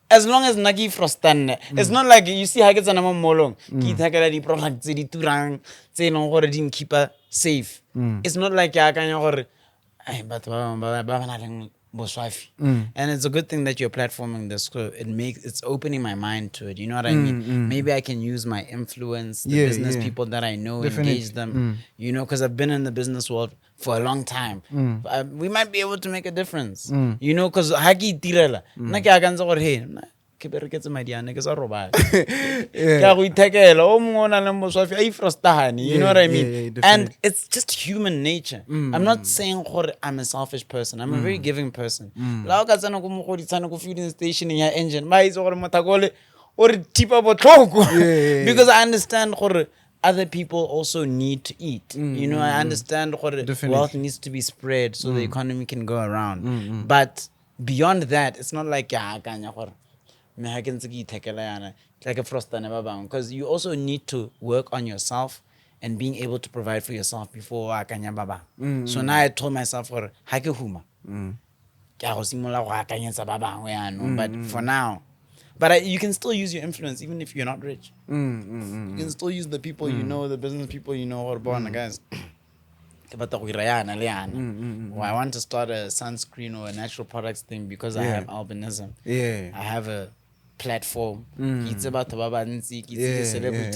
as long as Nagi Frostan, it's not like you see Haggets and Amon Molong, Kitakari products, the Turang, say no or didn't keep her safe. It's not like Yakan but and it's a good thing that you're platforming this, so it's opening my mind to it, you know what I mean? Maybe I can use my influence, the business people that I know, engage them, you know, because I've been in the business world for a long time. We might be able to make a difference, you know, because haki tirela nake akanza gore hey ke bereketse madi a niggas are robot ka go itekela o mongwe na le moswafi a ifrostahane, you know what I mean? And it's just human nature. I'm not saying gore I'm a selfish person. I'm a very giving person. La o ka tsena go mogodi tsana go feeding station ya engine ba itse gore motakole o re tipa botlhoko because I understand gore other people also need to eat. You know, I understand what wealth needs to be spread so the economy can go around. But beyond that, it's not like like a frost because you also need to work on yourself and being able to provide for yourself before so now I told myself but for now But you can still use your influence even if you're not rich. You can still use the people you know, the business people you know, or guys. I want to start a sunscreen or a natural products thing because I have albinism. Yeah. I have a platform. It's about celebrity.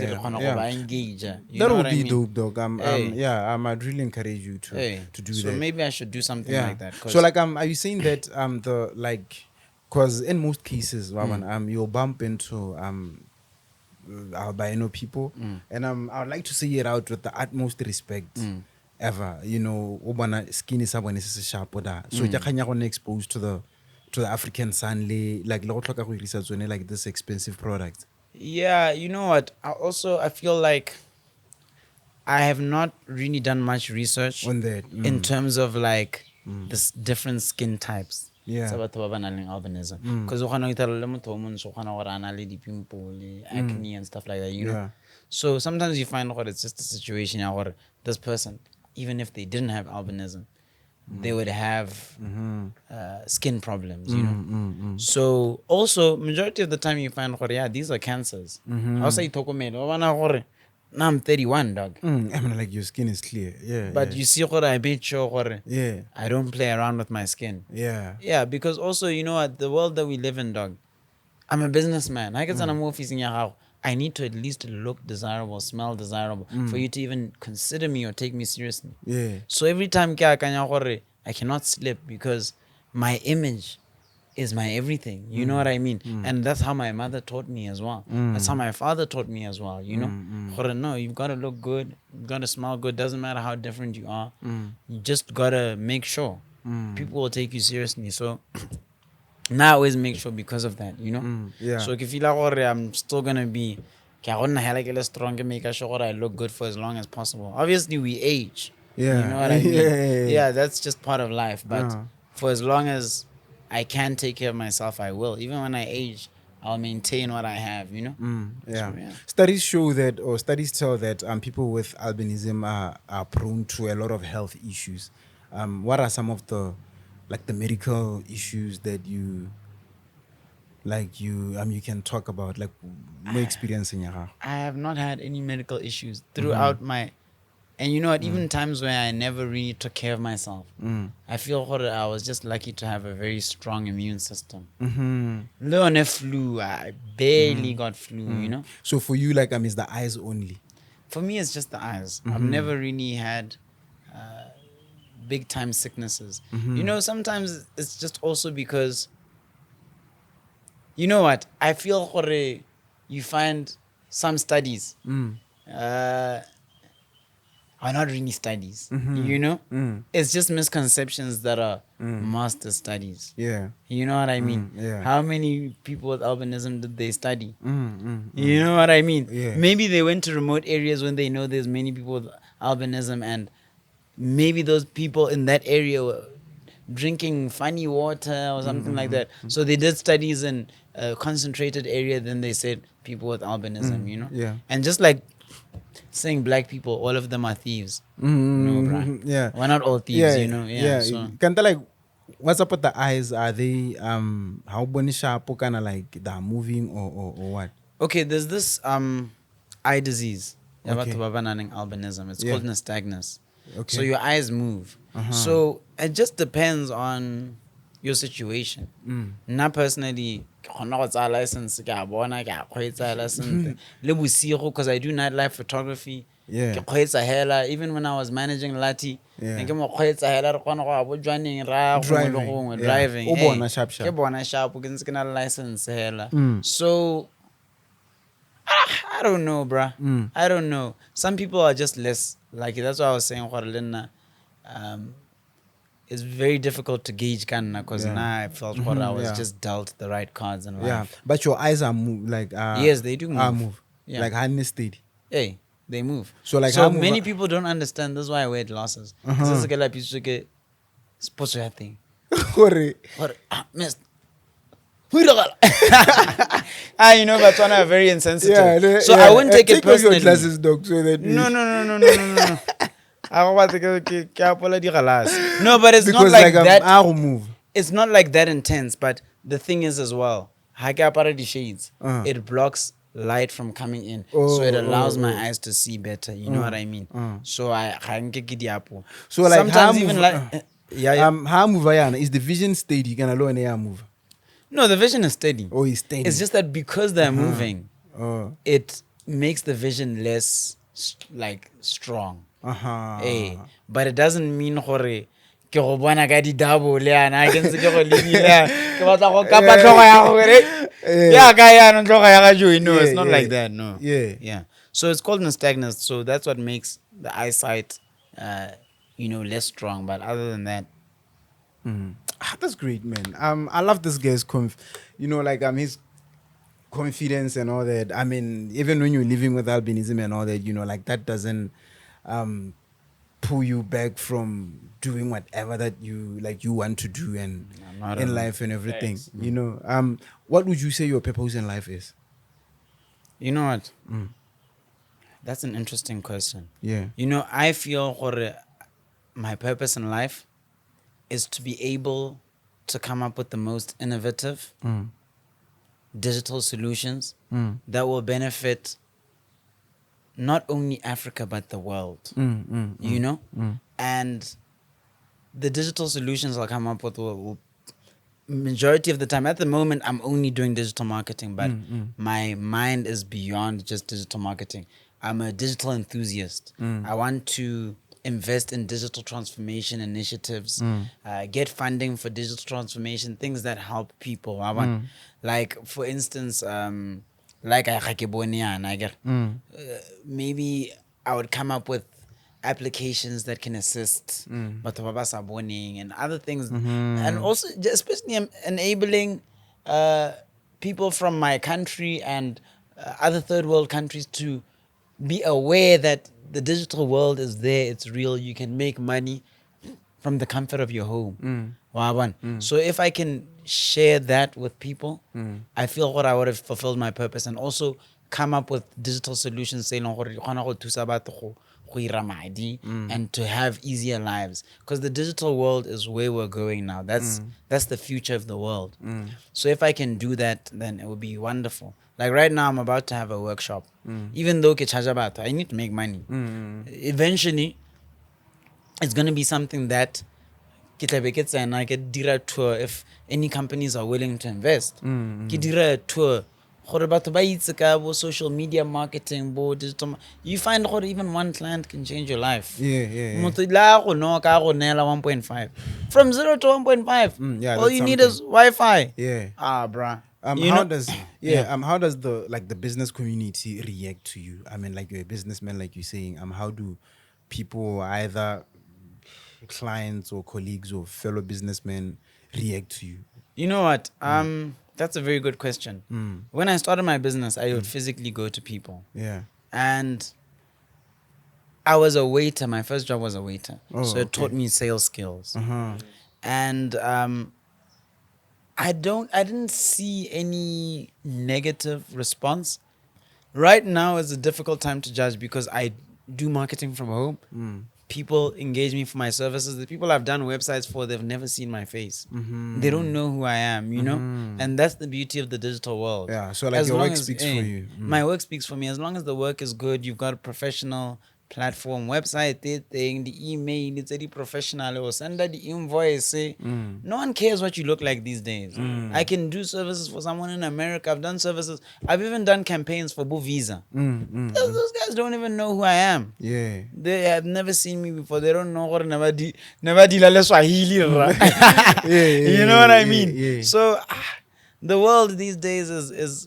Engage. That would be dope, dog. I'd really encourage you to do that. So maybe I should do something like that. So like are you saying that the like, because in most cases, you'll bump into albino people, and I would like to say it out with the utmost respect. Ever, you know, skin is sharp so you're exposed to the African sun, like this expensive product. Yeah, you know what? I feel like I have not really done much research On that, in terms of like this different skin types. Yeah. It's about albinism. Because acne and stuff like that, you know. Yeah. So sometimes you find out it's just a situation where this person, even if they didn't have albinism, they would have skin problems, you know. So also, majority of the time you find out, these are cancers. I'll say now I'm 31, dog. I mean, like your skin is clear. Yeah. But you see what I made sure Yeah. I don't play around with my skin. Yeah. Yeah, because also, you know what, the world that we live in, dog, I'm a businessman. I need to at least look desirable, smell desirable for you to even consider me or take me seriously. Yeah. So every time I cannot slip because my image is my everything. You know what I mean? And that's how my mother taught me as well. That's how my father taught me as well, you know? No, you've got to look good. You've got to smell good. Doesn't matter how different you are. You just got to make sure people will take you seriously. So now I always make sure because of that, you know? Yeah. So if you feel like I'm still going to be strong and make sure I look good for as long as possible. Obviously, we age. Yeah. You know what I mean? Yeah. Yeah, that's just part of life. But for as long as I can take care of myself, I will. Even when I age, I'll maintain what I have, you know? Yeah. So, yeah. Studies show that, or studies tell that people with albinism are prone to a lot of health issues. What are some of the medical issues that you can talk about, like more experience in your? I have not had any medical issues throughout my... And you know what, even times where I never really took care of myself, I feel I was just lucky to have a very strong immune system. Learn flu, I barely got flu, you know? So for you, like, it's the eyes only? For me, it's just the eyes. I've never really had big time sicknesses. You know, sometimes it's just also because, you know what, I feel you find some studies are not really studies, you know? It's just misconceptions that are master studies. Yeah. You know what I mean? Yeah. How many people with albinism did they study? You know what I mean? Yeah. Maybe they went to remote areas when they know there's many people with albinism, and maybe those people in that area were drinking funny water or something like that. So they did studies in a concentrated area, then they said people with albinism, you know? Yeah. And just like saying black people, all of them are thieves. No, bro. Yeah. We're not all thieves, you know? Yeah. So. Kinda like, what's up with the eyes? Are they how bonisha kind of like they're moving or what? Okay, there's this eye disease. Okay. Albinism. It's called nystagmus. Okay. So your eyes move. So it just depends on your situation. Now personally, because I do nightlife photography. Yeah. Even when I was managing Lati, Yeah. driving. Sharp. License. So I don't know, bruh. I don't know. Some people are just less like it. That's why I was saying, it's very difficult to gauge because now I felt I was just dealt the right cards in life. Yeah, but your eyes are Yes, they do move. Move. Yeah. Like hand steady. Hey, they move. So like so many people don't understand. That's why I wear glasses. This is a piece of sports thing. Missed. You know, but one are very insensitive. So I wouldn't take it personally. Take off your glasses, dog, so that No. No, but it's not like that. I'll move. It's not like that intense. But the thing is as well, ha ke apara di-shades, it blocks light from coming in, so it allows my eyes to see better. You know what I mean? So I hanke ke diapo. So like sometimes even like yeah. how move ayana is the vision steady can alone ya move. No, the vision is steady. Oh, it's steady. It's just that because they're moving, Oh. it makes the vision less like strong. But it doesn't mean gore ke go bona ka di double yana I can se ke go lebile ke batla go kapa tlogo ya gore ya ka yana tlogo ya ga joy. No, it's not like that. No. Yeah. So it's called nystagmus. So that's what makes the eyesight less strong. But other than that, That's great, man. I love this guy's his confidence and all that. I mean, even when you're living with albinism and all that, like that doesn't pull you back from doing whatever that you want to do and in life and everything. Thanks. What would you say your purpose in life is? You know what? That's an interesting question. Yeah. I feel my purpose in life is to be able to come up with the most innovative digital solutions that will benefit not only Africa but the world. And the digital solutions I'll come up with will majority of the time, at the moment, I'm only doing digital marketing, but my mind is beyond just digital marketing. I'm a digital enthusiast. I want to invest in digital transformation initiatives, get funding for digital transformation, things that help people. I want, like, for instance, maybe I would come up with applications that can assist and other things, and also especially enabling people from my country and other third world countries to be aware that the digital world is there, it's real, you can make money from the comfort of your home. So if I can share that with people, I feel what I would have fulfilled my purpose, and also come up with digital solutions and to have easier lives, because the digital world is where we're going now. That's the future of the world. So if I can do that, then it would be wonderful. Like right now, I'm about to have a workshop. Even though I need to make money. Eventually, it's going to be something that and I get dira tour if any companies are willing to invest. Dira tour. Social media marketing, digital. You find even one client can change your life. Yeah. 1.5 from 0 to 1.5. All you need is Wi-Fi. Yeah. Bruh. How does the business community react to you? I mean, like, you're a businessman, like you're saying. How do people, either clients or colleagues or fellow businessmen, react to you? You know what? That's a very good question. When I started my business, I would physically go to people. Yeah. And I was a waiter. My first job was a waiter. So it taught me sales skills. And I didn't see any negative response. Right now is a difficult time to judge because I do marketing from home. People engage me for my services. The people I've done websites for, they've never seen my face. They don't know who I am, And that's the beauty of the digital world. Yeah, so like your work speaks for you. My work speaks for me. As long as the work is good, you've got a professional platform, website, the email, it's very professional, or send the invoice. No one cares what you look like these days. I can do services for someone in America. I've done services. I've even done campaigns for Boo Visa. Those guys don't even know who I am. Yeah. They have never seen me before. They don't know what never dilale Swahili. You know what I mean? Yeah. So the world these days is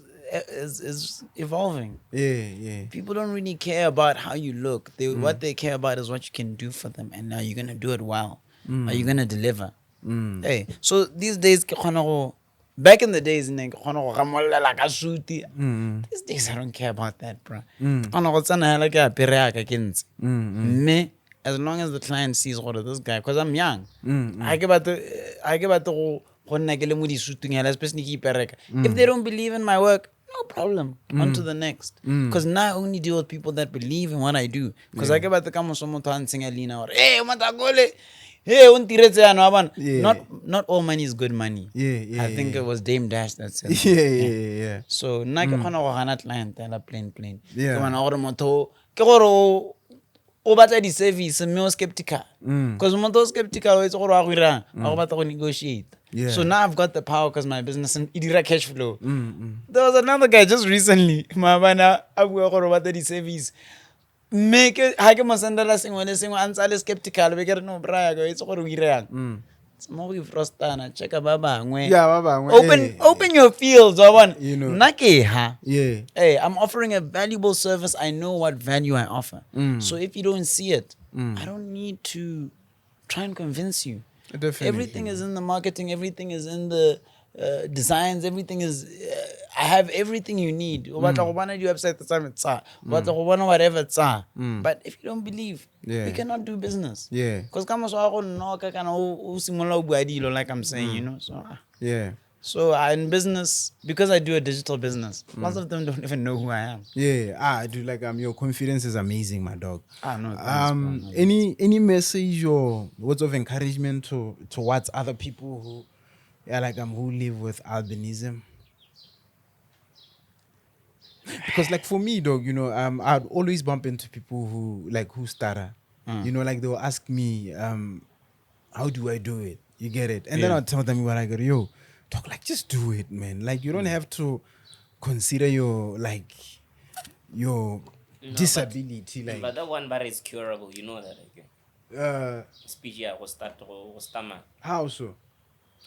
evolving. Yeah. People don't really care about how you look. What they care about is what you can do for them, and are you gonna do it well? Are you gonna deliver? Hey, so these days, back in the days, these days I don't care about that, bro. As long as the client sees this guy, because I'm young, I get about the if they don't believe in my work, no problem. On to the next. Because now I only deal with people that believe in what I do. Because I get about the come someone and sing Alina or hey, hey, not Yeah. not all money is good money. Yeah, I think yeah. it was Dame Dash that said that. Yeah. So na ke khona go gana client tela plain. Yeah. Ke bona gore motho ke gore o batla di service mme o skeptical. Because motho o skeptical o itse gore wa go irang, a go batla go negotiate. Yeah. So now I've got the power because my business and idira cash flow. There was another guy just recently, maabana a bua gore o batla di service. Make ha ke mo sendela sengwe le sengwe a ntse a le skeptical be ke re no braya go itse gore o irang. Mo we frostana check ba bangwe. Yeah, ba bangwe. Open your fields, one. You know. Nna ke ha. Yeah. Hey, I'm offering a valuable service. I know what value I offer. So if you don't see it, I don't need to try and convince you. Definitely. Everything is in the marketing. Everything is in the designs. Everything is. I have everything you need. What's your website? Whatever. But if you don't believe, you cannot do business. Yeah. Because like I'm saying, you know. So Yeah. so in business, because I do a digital business, most of them don't even know who I am. Yeah, I do like your confidence is amazing, my dog. No. Any message or words of encouragement towards other people who who live with albinism? Because like for me, dog, you know, I'd always bump into people who stutter. You know, like they'll ask me, how do I do it? You get it? And then I'll tell them what I go, yo, dog, like just do it, man. Like you don't have to consider your disability. But that one bar is curable, you know that, okay? Speech, yeah, was stammer. How so?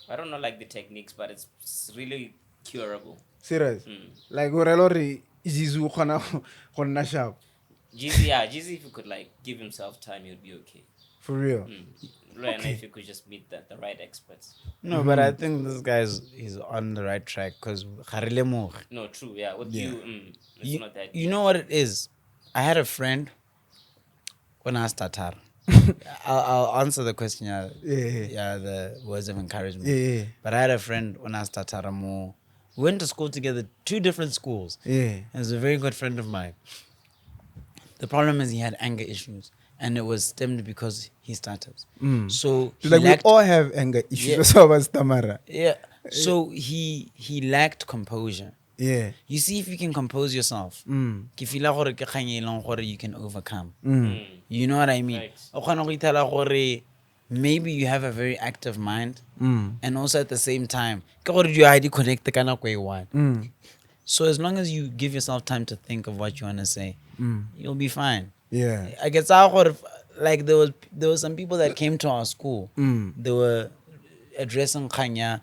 I don't know like the techniques, but it's really curable. Serious? Like Gorelori Jizu Khona sharp. Jeezy, if you could like give himself time, he'd be okay. For real. Right, if you could just meet the right experts. No, but I think this guy he's on the right track because No, true, yeah. With you, it's not that. You know what it is? I had a friend when I started. I'll answer the question. Yeah, the words of encouragement. Yeah. But I had a friend when I started. We went to school together, 2 different schools. Yeah. He was a very good friend of mine. The problem is he had anger issues, and it was stemmed because he started. So he Like we lacked, all have anger issues. So was Tamara. yeah. So he lacked composure. Yeah. You see, if you can compose yourself, ke feel gore ke kgang e leng gore you can overcome. You know what I mean? O kgona go ithala gore maybe you have a very active mind, and also at the same time, ke gore you already connect ka nako e one. So as long as you give yourself time to think of what you want to say, you'll be fine. Yeah. I guess like there was some people that came to our school. They were addressing kanya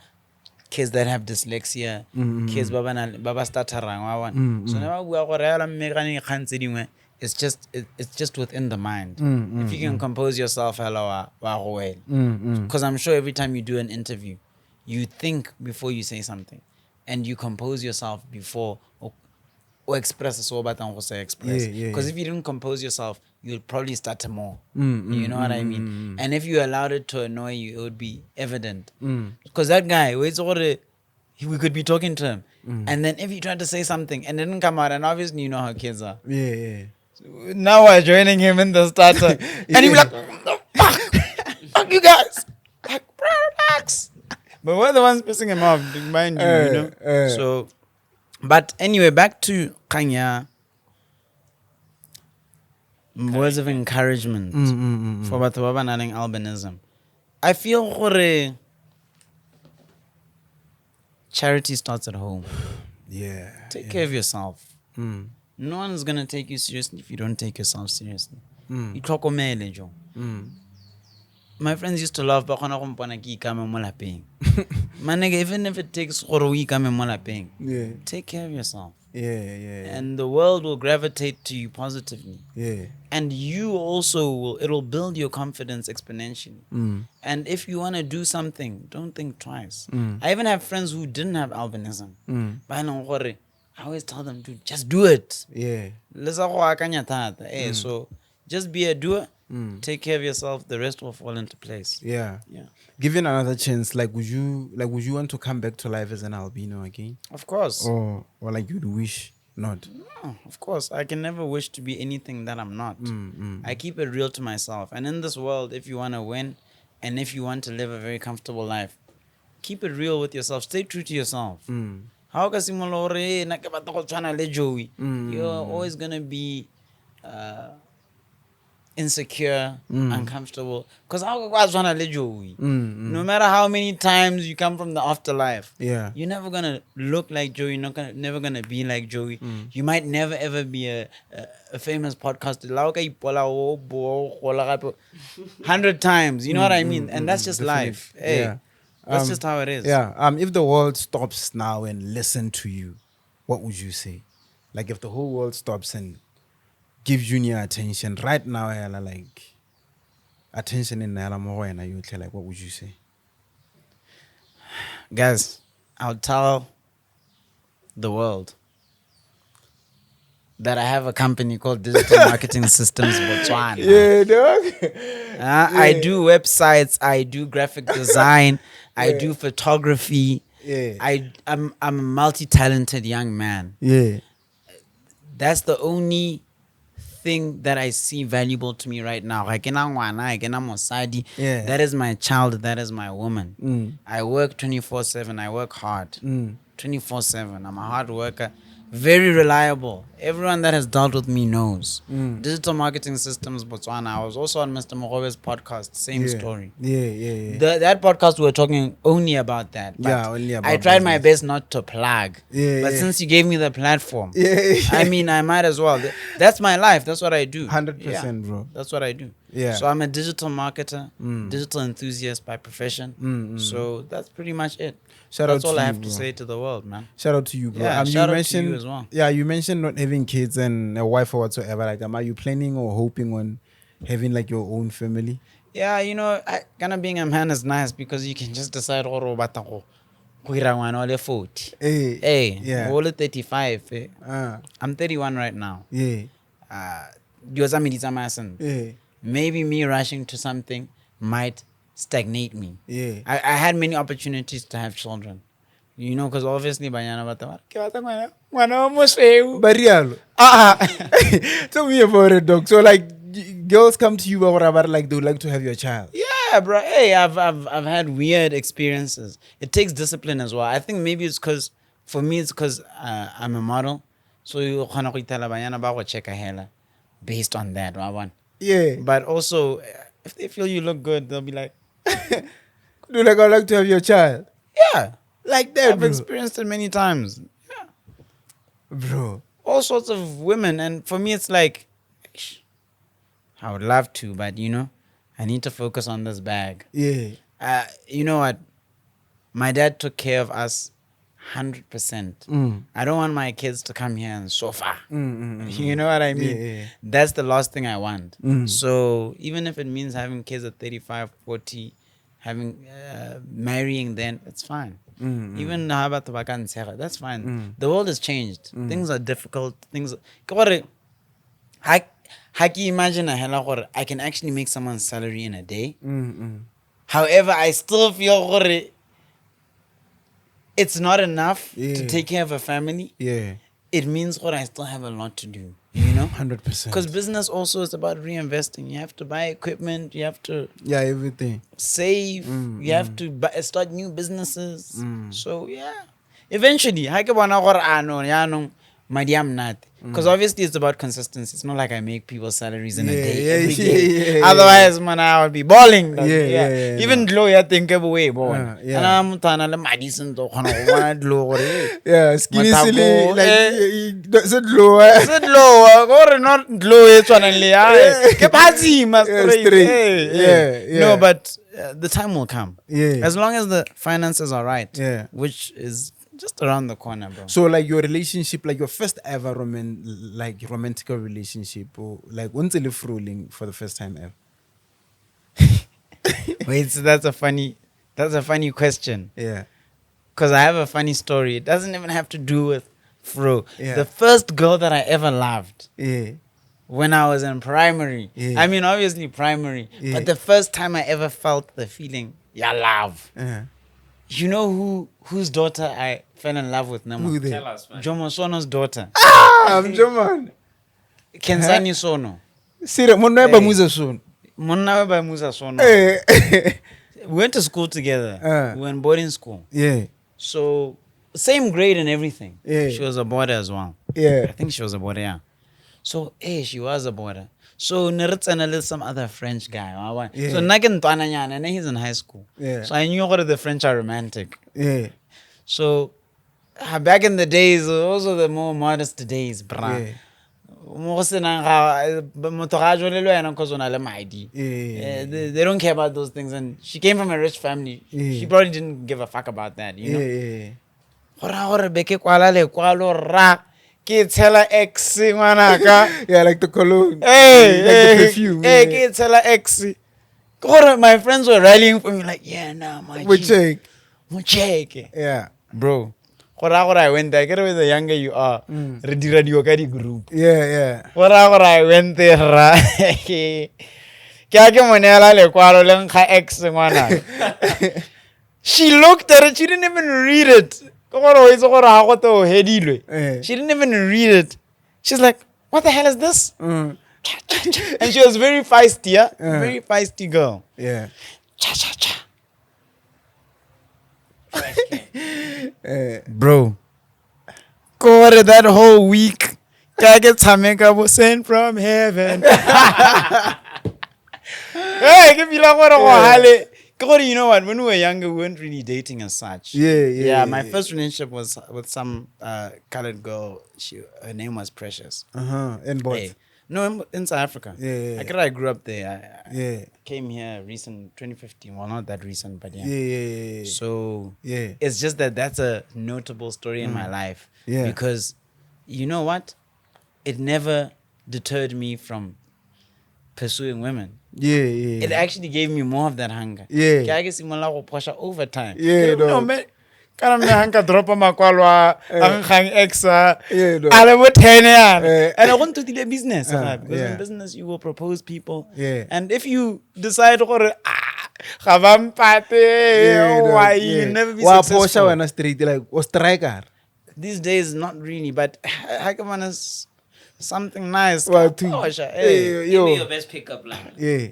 kids that have dyslexia, kids baba stutterang wa wana. So never bua gore ala mme gane kgang tse dingwe, it's just within the mind. If you can compose yourself, hello wa go well. Because I'm sure every time you do an interview, you think before you say something, and you compose yourself before or express so batang go say express. Because if you didn't compose yourself, you'll probably stutter more. You know what I mean? And if you allowed it to annoy you, it would be evident. Because that guy, we could be talking to him, and then if he tried to say something and it didn't come out, and obviously you know how kids are. Yeah. So now we're joining him in the starter, and he'd be like, fuck you guys, like, relax. But we're the ones pissing him off, mind you, you know? So, but anyway, back to Kanya. Words of encouragement for batho ba ba nang le albinism. I feel gore charity starts at home. Yeah. Take care of yourself. No one is going to take you seriously if you don't take yourself seriously. Itlhokomele jo. My friends used to laugh ba khona go mpona ke ikame mo lapeng. Manege, even if it takes gore o ikame mo lapeng, take care of yourself. Yeah. And the world will gravitate to you positively. Yeah. And you also it'll build your confidence exponentially. And if you want to do something, don't think twice. I even have friends who didn't have albinism. But I always tell them, dude, just do it. Yeah. So just be a doer. Take care of yourself. The rest will fall into place. Yeah. Given another chance, would you want to come back to life as an albino again? Of course. Or like you'd wish not? No, of course. I can never wish to be anything that I'm not. I keep it real to myself. And in this world, if you want to win, And if you want to live a very comfortable life, keep it real with yourself. Stay true to yourself. How ka simolola hore, nna ke batla go tshwana le Joey? You're always going to be insecure, uncomfortable. Because how ka tshwana le Joey? No matter how many times you come from the afterlife, you're never going to look like Joey. You're never going to be like Joey. You might never ever be a famous podcaster. 100 times. You know what I mean? And that's just life. Hey. That's just how it is. If the world stops now and listen to you, what would you say? Like if the whole world stops and gives Junior attention right now, like attention in youth, like what would you say? Guys, I'll tell the world that I have a company called Digital Marketing Systems Botswana. Yeah, dog. I do websites, I do graphic design, I do photography. I'm a multi-talented young man. That's the only thing that I see valuable to me right now. That is my child, that is my woman. I work 24/7, I work hard. 24/7. I'm a hard worker. Very reliable. Everyone that has dealt with me knows. Digital Marketing Systems Botswana. I was also on Mr. Mogobe's podcast. Same story. That podcast we were talking only about that. Only about I tried my best not to plug. But since you gave me the platform, I mean, I might as well. That's my life. That's what I do. 100%, bro. That's what I do. So I'm a digital marketer, digital enthusiast by profession. So that's pretty much it. That's all I have to say to the world, man. Shout out to you, bro. Yeah, shout out to you as well. Yeah, you mentioned not having kids and a wife or whatsoever. Like, are you planning or hoping on having like your own family? Yeah, you know, kind of being a man is nice because you can just decide all about the 40. Yeah. All 35. I'm 31 right now. Maybe me rushing to something might stagnate me. I had many opportunities to have children. You know, because obviously, Banyana Tell me about it, dog. So, like, girls come to you or whatever, like they would like to have your child. Yeah, bro. Hey, I've had weird experiences. It takes discipline as well. I think maybe it's because, for me, it's because I'm a model. So you can check a hella based on that. But also, if they feel you look good, they'll be like, do like I would like to have your child? Yeah. Like that, I've experienced it many times. Yeah. Bro. All sorts of women. And for me, it's like, I would love to, but you know, I need to focus on this bag. You know what? My dad took care of us 100%. I don't want my kids to come here and suffer. You know what I mean? That's the last thing I want. So even if it means having kids at 35, 40, having marrying, then it's fine. Even that's fine. The world has changed. Things are difficult. I can imagine I can actually make someone's salary in a day. However, I still feel it's not enough to take care of a family. It means I still have a lot to do. You know? 100%. Because business also is about reinvesting. You have to buy equipment. You have to everything. Save. You have to start new businesses. So yeah, eventually, because obviously it's about consistency. It's not like I make people's salaries in a day every day. Otherwise, man, I would be balling. Even Glow, you think away, boy. And I'm Madison to skinny silly. Like, is it low? Is it low? Or not low? It's one only. No, but the time will come. As long as the finances are right. Which is just around the corner, bro. So, like, your relationship, like your first ever romantic relationship, or like, when's it rolling for the first time ever? Wait, so that's a funny question. Because I have a funny story. It doesn't even have to do with fro. The first girl that I ever loved. When I was in primary. I mean, obviously primary. But the first time I ever felt the feeling, love. You know whose daughter I fell in love with? Who they? Tell us, man. Jomo Sono's daughter. I'm Joman. Kensani Sono. Sire, Moneba Muza soon. Monna by Musa Sono. We went to school together. We were in boarding school. Yeah. So same grade and everything. Yeah. She was a boarder as well. Yeah. I think she was a boarder, yeah. So she was a boarder. So Neritz some other French guy. Yeah. So Nagan Tananyan, and he's in high school. Yeah. So I knew what the French are romantic. Yeah. So back in the days, those are the more modest days, brah. Yeah. They don't care about those things, and she came from a rich family. She probably didn't give a fuck about that, you know. Yeah. Yeah, like the cologne. Like the perfume. My friends were rallying for me like, yeah, nah, my Which check? Yeah. Yeah. Bro. I went there. Get away the younger you are. Radio group. Yeah. I went there. She looked at it. She didn't even read it. She didn't even read it. She's like, what the hell is this? And she was very feisty, yeah? Very feisty girl. Yeah. Cha. Bro. God, that whole week, Tameka was sent from heaven. Hey, give me like what you know what? When we were younger, we weren't really dating as such. Yeah. My first relationship was with some colored girl. Her name was Precious. And both. Hey. No, in South Africa. Yeah. I grew up there. Yeah. Came here recent 2015. Well, not that recent, but yeah. Yeah. So Yeah. it's just that's a notable story in my life. Yeah. Because you know what? It never deterred me from pursuing women. Yeah. It actually gave me more of that hunger. Yeah. I guess over time. Yeah, No, dog. man. Kana me hanka dropa makwalwa ang khang exa Yeah, dog. ale bo 10 yan and I want to do the business because yeah. in business you will propose people Yeah. and if you decide gore ga ba mpate why you never be successful. Posha when street like was striker. These days not really, but Hakaman is something nice. Well, too. Posha, Hey, Give me yo. your best pickup line. Yeah.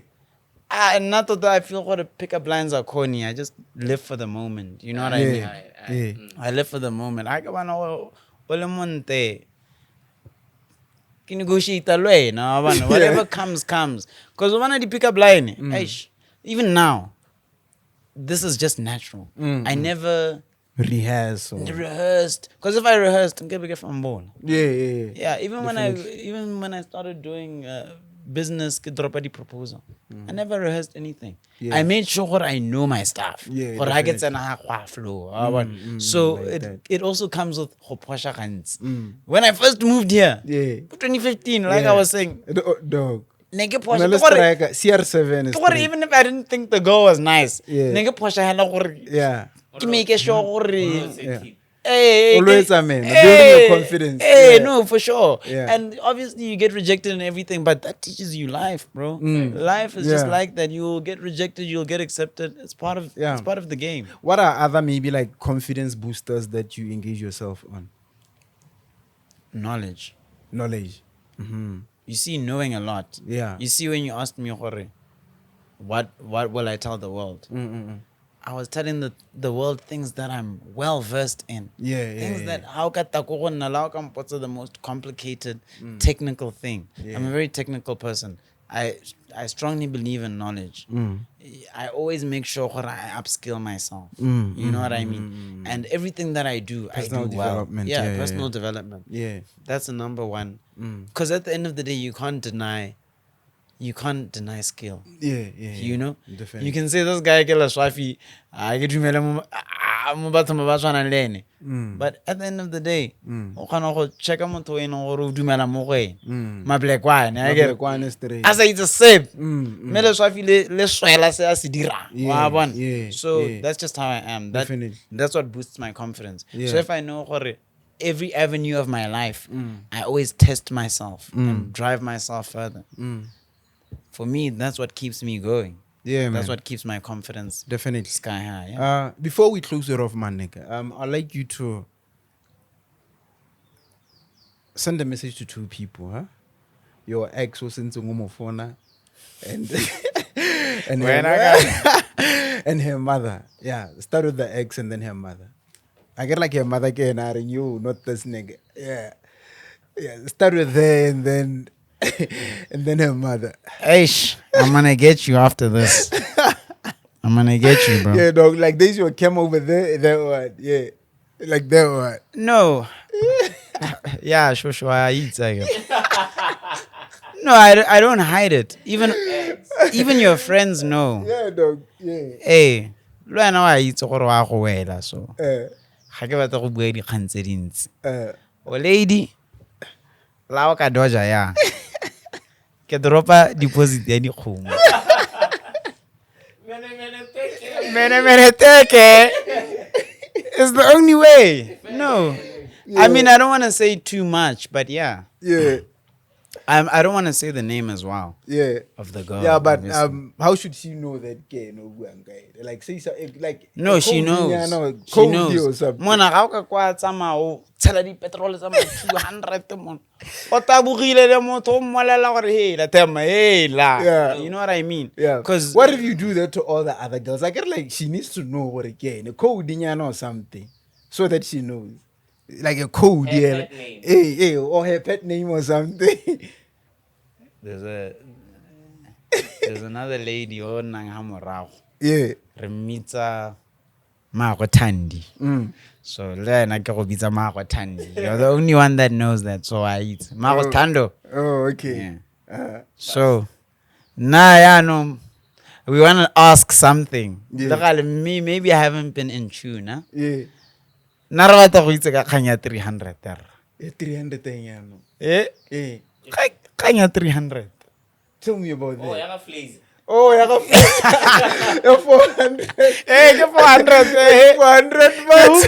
And not that I feel what the pickup lines are corny. I just live for the moment. You know what I mean? Yeah. I live for the moment. I can monte. Can negotiate away no whatever comes. Because when I pick up line, even now, this is just natural. I never Rehearse. rehearsed. Because if I rehearsed, I'm gonna get from ball. Yeah. Yeah, even when I started doing business, drop the proposal. I never rehearsed anything. Yeah. I made sure I know my stuff. Yeah, Or I get flow. So like it also comes with hoposha hands. When I first moved here, Yeah. 2015, like I was saying, Dog. nigga Another posha. striker. CR7 is straight. Even if I didn't think the girl was nice, Yeah. nigga posha hella gore. Yeah. Ki make sure Yeah. Hey, Always a man. Building your confidence. Hey, Yeah. no, for sure. Yeah. And obviously you get rejected and everything, but that teaches you life, bro. Life is just Yeah. like that. You'll get rejected, you'll get accepted. It's part of the game. What are other maybe like confidence boosters that you engage yourself on? Knowledge. Knowledge. You see, knowing a lot. Yeah. You see, when you asked me, what will I tell the world? I was telling the world things that I'm well versed in. Things that how can the most complicated technical thing. I'm a very technical person. I strongly believe in knowledge. I always make sure I upskill myself. You know what I mean? And everything that I do, Personal I do well. development. Yeah, Yeah, personal yeah. development. Yeah. That's the number one. Because at the end of the day, you can't deny skill. Yeah. You know, Definitely. you can say this guy kela swafi, but at the end of the day, o kgona go check motho ene gore o dumela mo go ene. Mablekwane, I get it. One straight. As it's a sip. Me le swafi le swela se a se dira. Wa bona? yeah, So yeah. that's just how I am. Definitely. That's what boosts my confidence. Yeah. So if I know gore every avenue of my life, I always test myself and drive myself further. For me, that's what keeps me going. Yeah, man. That's what keeps my confidence Definitely. sky high. Yeah? Before we close it off, man, nigga, I'd like you to send a message to two people, huh? Your ex was in Ngomofona and and When and her mother. Yeah, start with the ex and then her mother. I get like her mother can you, not this nigga. Yeah. Yeah. Start with her and then and then her mother. Aish, I'm gonna get you after this. I'm gonna get you, bro. Yeah, dog. Like this one came over there, that one. Yeah. Like that one. No. Yeah, sure, I eat. No, I don't hide it. Even your friends know. Yeah, dog. Yeah. Hey, lo wena wa itse gore wa go wela so. Uh, Ga ke batla go bua dikgang tse dintsi. uh, O lady la o ka doja ya. Ke dropa deposit ya dikgomo. Mene teke. It's the only way. No. I mean, I don't want to say too much, but yeah. yeah. I don't want to say the name as well Yeah. of the girl. Yeah, but obviously. how should she know that gay no guy? Like say so like No, she knows. She Or knows. something. Mona ga o ka kwa tsamaya o tshela di petrol tsa mo 200 mon. O tabogile le motho o mmolela gore hey la tema hey la. Yeah. You know what I mean? Yeah. Cuz What if you do that to all the other girls? I get like she needs to know what again, a code or something, so that she knows. Like a code, Her yeah. pet name. Hey, or her pet name or something. there's another lady o nang ha morago. Yeah. Re mitsa Mago Thandi. So le ena ke go bitsa Mago Thandi. You're the only one that knows that, so I eat. Mago Thando. Oh, okay. Yeah. So, no, we want to ask something. Yeah. Look, maybe I haven't been in tune, huh? Yeah. Na re batla go itse ka kgang ya 300 ter. 300 thing, yeah. No. Eh? Yeah. Kgang ya 300. Tell me about Oh, that. ya ga flazy. Oh, yeah, 400. Eh, ke 400 eh. 400 bucks.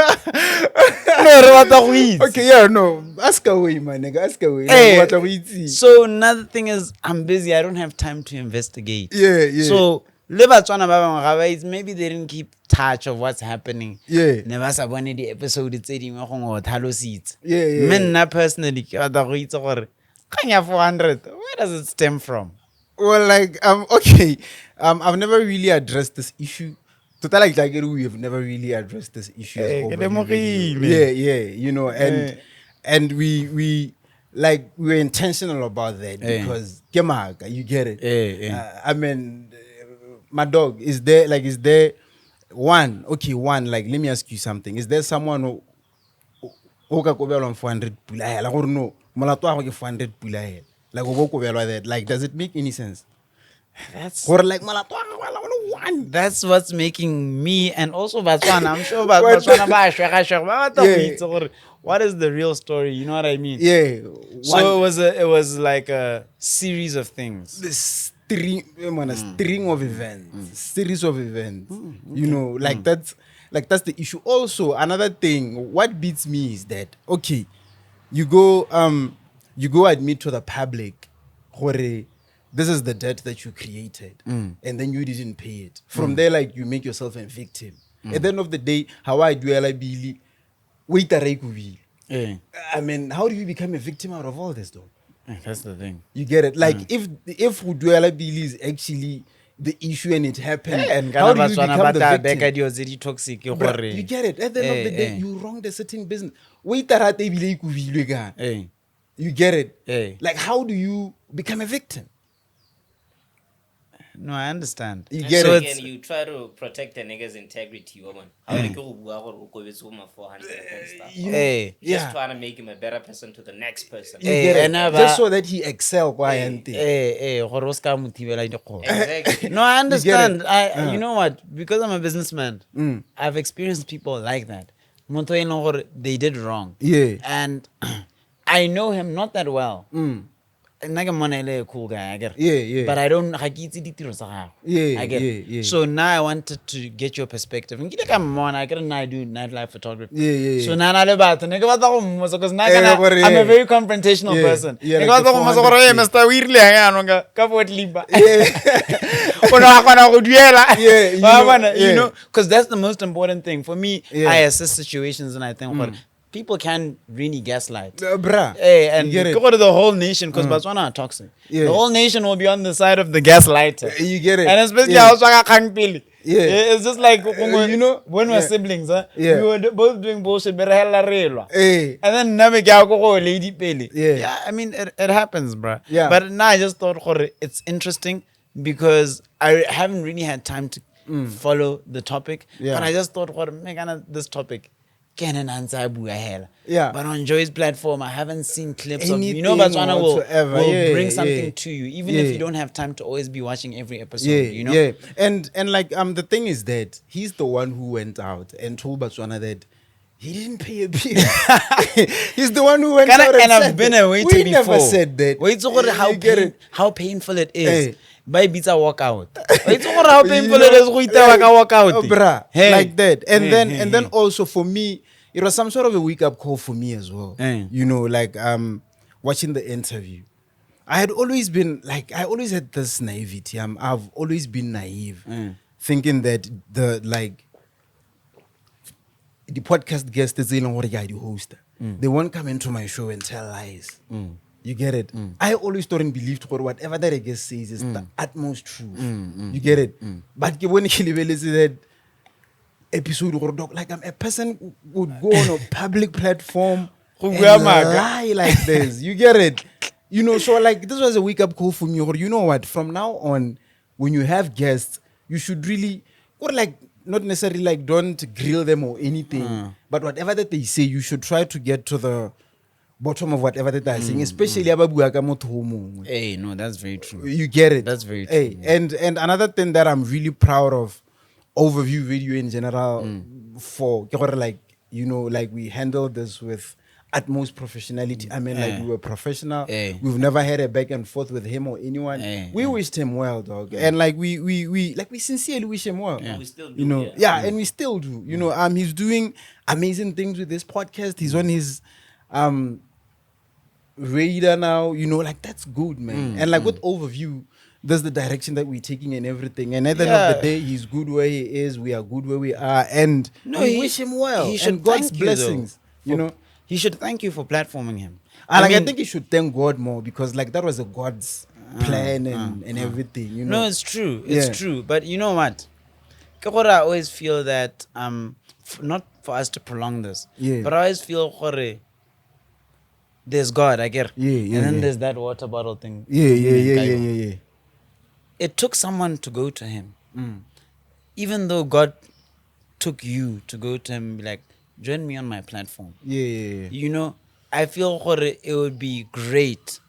No, re batla go itse. Okay, yeah, no. Ask away, my nigga. Ask away. Hey, What are we eating? so another thing is I'm busy. I don't have time to investigate. Yeah, yeah. So le batswana ba bangwe ga ba itse, maybe they didn't keep touch of what's happening. Yeah. Ne ba sa bone di episode tse dingwe go ngo tlhalositse. Yeah, yeah. Me nna personally ke batla go itse gore kgang ya 400 where does it stem from? Well, like, okay. I've never really addressed this issue. Total like we have never really addressed this issue. as Eh, over ke the lemogile. radio. Yeah, you know, and we like we were intentional about that because Kemaga, you get it. I mean, my dog, is there one? Okay, one. Like, let me ask you something. Is there someone who ka kobelwa on 400 pula hela gore no molato wa go ke 400 pula hela like go kobelwa that, like, does it make any sense? That's Gore like molato wa go wala one. That's what's making me and also Batswana. I'm sure Batswana ba shwega ba batla go Yeah. itse gore what is the real story? You know what I mean? Yeah. So it was like a series of things. This string of events, series of events. You know, like that's the issue. Also, another thing, what beats me is that okay, you go admit to the public, gore, this is the debt that you created, and then you didn't pay it. From there, like, you make yourself a victim. At the end of the day, how I do Billy, wait a Yeah. I mean, how do you become a victim out of all this, though? That's the thing. You get it? Like, if Uduela Billy is actually the issue and it happened, And how do you Batswana become the ba victim? beka dio tse di toxic Bruh, gore. you get it? At the end of the day, you wronged a certain business. Wait a rate ebile e kubilwe ka. Eh. You get it? Eh. Like, how do you become a victim? No, I understand. You And get so it? again, you try to protect the nigga's integrity, woman. I mean, go bua gore o kobetse o ma 400 and stuff. You know, Eh. Just yeah. trying to make him a better person to the next person. You Eh, get it? and never- Just so that he excel kwa yante. Gore o ska mo thibela dikgomo. Exactly. No, I understand. it? You know what? Because I'm a businessman, I've experienced people like that. Motho e leng gore they did wrong. Yeah. And I know him not that well. Nna ke mona ele a cool guy, I get it. Yeah. But I don't ga ke itse ditiro tsa gagwe. Yeah, I get it. yeah. So now I wanted to get your perspective. Nkile ka mmona, I get I do nightlife photography. Yeah. So na le batho ne ke batla go mmotsa because gore, I'm a yeah. very confrontational Yeah, person. yeah, Ne ke like batla the go mmotsa gore 400K. hey Mr. o irile yang ano ka fort liba. O no ga kgona go duela. Yeah, you Wa know, bona, yeah. you know, because that's the most important thing for me. Yeah. I assess situations and I think, "Well, people can really gaslight. Bruh. Hey, and you get it. go to the whole nation because Botswana are toxic. Yeah. The whole nation will be on the side of the gaslighter. You get it. And especially Yeah. it's just like you know, when we're siblings, huh? Yeah. We were both doing bullshit, but Hey. and then never go lady pele. Yeah. I mean it happens, bruh. Yeah. But now I just thought it's interesting because I haven't really had time to follow the topic. Yeah. But I just thought, this topic. Yeah. But on Joy's platform, I haven't seen clips of Anything Botswana will whatsoever. bring Yeah, something yeah. to you, even Yeah. if you don't have time to always be watching every episode. Yeah, You know? yeah. And like the thing is that he's the one who went out and told Botswana that he didn't pay a bill. He's the one who went out And I've said been that. a waiter We before. never said that. Wait, so what? You get it? How painful it is. Hey. By pizza walk out. Wait, so what? How painful You it is. know, We walk out. bruh, Hey. like that. And Hey, then also for me, it was some sort of a wake up call for me as well. Hey. You know, like watching the interview. I had always been like, I always had this naivety. I've always been naive, thinking that the podcast guest is the host. They won't come into my show and tell lies. You get it? I always thought and believed whatever that a guest says is the utmost truth. You get it? But when he that episode, like I'm a person who would go on a public platform and lie like this. You get it? You know, so like this was a wake up call for me. Or you know what? From now on, when you have guests, you should really, or like not necessarily like don't grill them or anything, but whatever that they say, you should try to get to the bottom of whatever that they're saying, especially Hey, no, that's very true. you get it. That's very Hey, true. and another thing that I'm really proud of, overview video in general, for like, you know, like we handled this with utmost professionality. I mean, like we were professional. We've never had a back and forth with him or anyone. We wished him well, dog, and like we sincerely wish him well. We still do, you know, and we still do. You know, he's doing amazing things with this podcast. He's on his radar now. You know, like that's good, man. And like with overview, that's the direction that we're taking and everything. And at the end of the day, he's good where he is. We are good where we are, and we wish him well. He should and God's thank you, blessings. though, You know. He should thank you for platforming him. I mean, think he should thank God more because like that was a God's plan and everything. You know. No, it's true. It's true. But you know what? I always feel that not for us to prolong this, but I always feel there's God, I get. And then there's that water bottle thing. Yeah. It took someone to go to him. Even though God took you to go to him and be like, join me on my platform. You know, I feel it would be great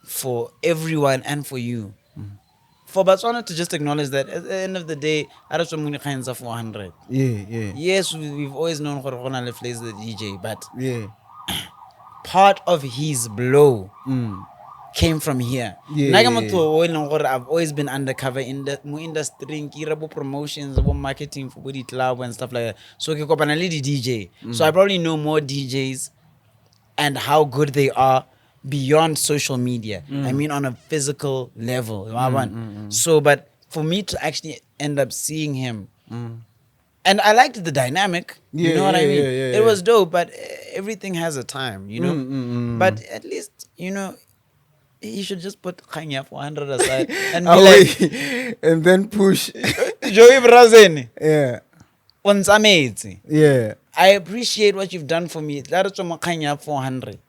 for everyone and for you. For Botswana to just acknowledge that at the end of the day, I don't want to 400. Yes, we've always known Khorona plays the DJ, but part of his blow came from here. I've always been undercover in the industry, promotions, marketing for body club and stuff like that. So I'm a lady DJ. So I probably know more DJs and how good they are beyond social media. I mean, on a physical level. So, but for me to actually end up seeing him, and I liked the dynamic. You know what I mean? It was dope, but everything has a time, you know? But at least, you know, he should just put Kanya 400 aside and be like, and then push. Joey Brazeni. Yeah. I appreciate what you've done for me. That is Kanya 400.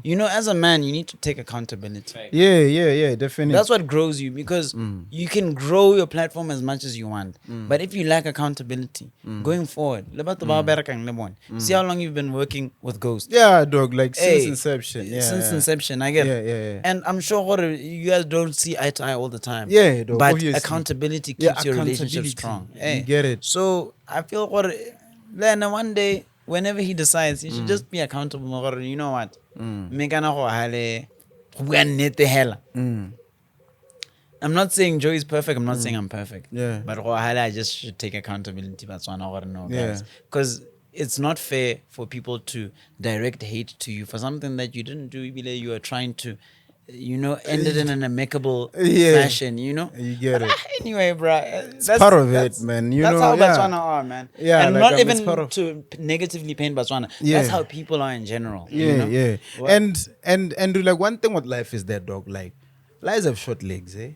You know, as a man, you need to take accountability. Right. Yeah, definitely. That's what grows you, because you can grow your platform as much as you want. But if you lack accountability, going forward, see how long you've been working with Ghost. Yeah, dog, like since inception. Since inception, I get it. Yeah. And I'm sure you guys don't see eye to eye all the time. Yeah, dog, but obviously. accountability keeps your relationship accountability. strong. You get it. So I feel then one day, whenever he decides, he should just be accountable. You know what? I'm not saying Joe is perfect. I'm not saying I'm perfect. Yeah. But I just should take accountability. That's one I know, guys. Because it's not fair for people to direct hate to you for something that you didn't do. You were trying to ended in an amicable Yeah. fashion, You get it. Anyway, bro, that's part of it, man. That's how Botswana are, man. Yeah, and like, not it's even part of- to negatively paint Botswana. Yeah. That's how people are in general. Yeah. What? And like one thing with life is that, dog, like lives have short legs, eh?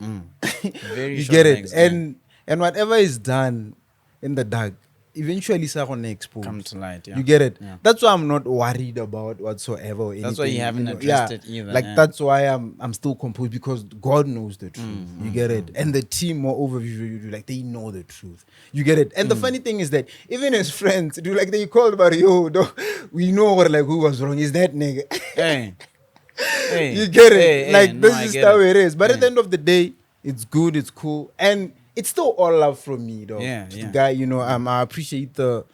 Very You short get it. legs, yeah. And whatever is done in the dark, eventually it's gonna expose. Come to light, yeah. You get it. Yeah. That's why I'm not worried about whatsoever. Or That's why you anything, haven't know. addressed it either, Like yeah. that's why I'm still composed, because God knows the truth. You get it. And the team, moreover, like they know the truth. You get it. And the funny thing is that even as friends, they called about dog, we know like who was wrong. Is that nigga? Hey. Hey. You get it. Hey, This I is get how it is. But Yeah. at the end of the day, it's good, it's cool, and it's still all love from me, though. Yeah, To yeah. the guy, I appreciate the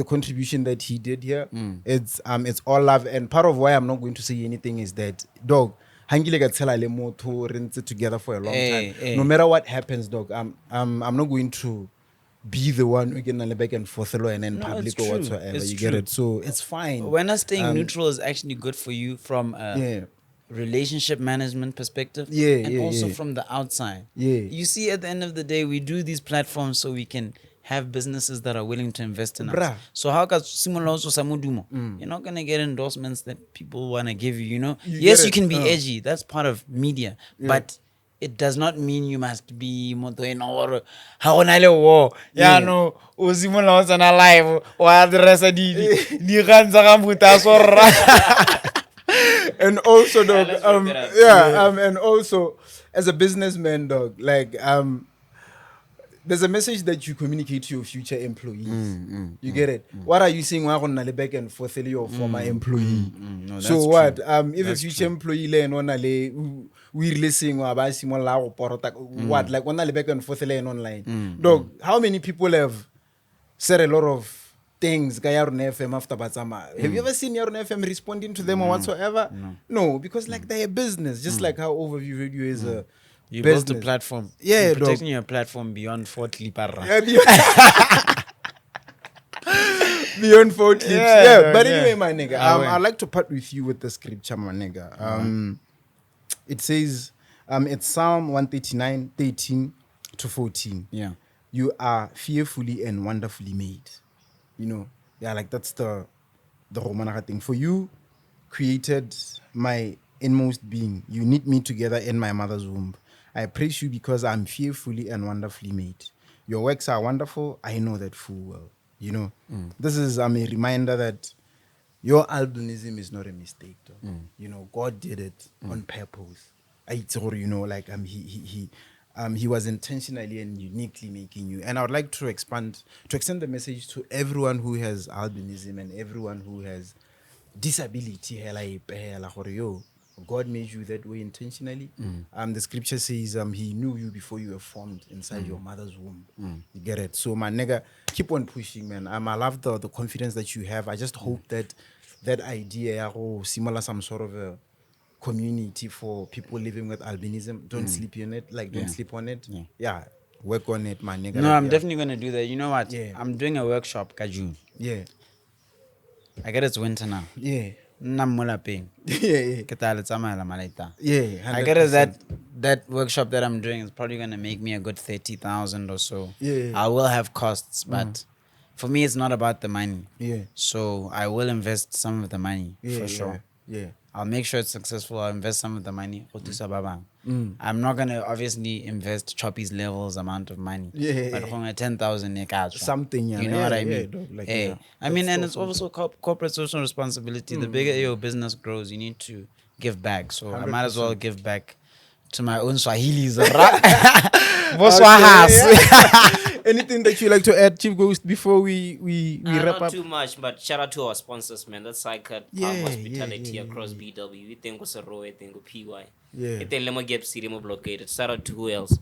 contribution that he did here. It's all love, and part of why I'm not going to say anything is that, dog, hangile ka tshela le motho, re ntse together for a long time. No matter what happens, dog, I'm not going to be the one who can back and forth and in public it's or true. whatsoever. It's You true. get it. So it's fine. When us staying neutral is actually good for you from a Yeah. relationship management perspective, Yeah, and yeah, also yeah. from the outside. Yeah. You see, at the end of the day, we do these platforms so we can have businesses that are willing to invest in us. Bruh. So how ka simolla also sa modumo? You're not gonna get endorsements that people wanna give you. You Yes, get you it. can be edgy. That's part of media, but it does not mean you must be moto in or ha ona le war. Ya no o simolla o tsena live o addressa di ganza ga mbuta sorra. And also, dog, let's wrap it up. and also as a businessman, dog, like there's a message that you communicate to your future employees. You get it? What are you saying? Why on the back and forth your former employee? No, So that's what? true. If a That's future employee le no we releasing or about simola or porota what like on the back and forth online. Dog, how many people have said a lot of things Yarun FM after Batsama? Have you ever seen Yarun FM responding to them or whatsoever? No, because like they're a business, just like how Overview Radio is a You business. built a platform. Yeah, You're dog. protecting your platform beyond Fort Liparra. Beyond 4 clips. Yeah, Yeah, dog, but yeah. anyway, my nigga, Ah, well. I'd like to part with you with the scripture, my nigga. It says, it's Psalm 139, 13 to 14. Yeah. You are fearfully and wonderfully made. Like that's the Romana thing. For you created my inmost being. You knit me together in my mother's womb. I praise you because I'm fearfully and wonderfully made. Your works are wonderful. I know that full well. This is a reminder that your albinism is not a mistake. Though. God did it on purpose. He was intentionally and uniquely making you. And I would like to extend the message to everyone who has albinism and everyone who has disability. God made you that way intentionally. The scripture says he knew you before you were formed inside your mother's womb. You get it? So my nigga, keep on pushing, man. I love the confidence that you have. I just hope that idea similar some sort of a community for people living with albinism. Don't sleep in it. Don't sleep on it. Yeah. Work on it, my nigga. No, I'm definitely going to do that. You know what? Yeah. I'm doing a workshop, June. Yeah. I get it's winter now. Yeah. Nna mo lapeng. Yeah. Ke tla le tsamaya malaita. Yeah. I get it that workshop that I'm doing is probably going to make me a good 30,000 or so. Yeah. I will have costs, but for me, it's not about the money. Yeah. So I will invest some of the money for sure. Yeah. I'll make sure it's successful. I'll invest some of the money. I'm not going to obviously invest Choppy's levels amount of money. Yeah. But only 10,000 Something, yeah. You know Yeah, what I yeah, mean? dog, like, Hey. yeah. I mean, That's and also it's also corporate social responsibility. The bigger your business grows, you need to give back. So I might as well give back to my own Swahilis. Anything that you like to add, Chief Ghost, before we wrap Not up? too much, but shout out to our sponsors, man. That's Psycad, Yeah, Hospitality yeah, across BW. We think was a row, I think PY. Yeah. I think Lemo Gap City blockaded. Shout out to who else?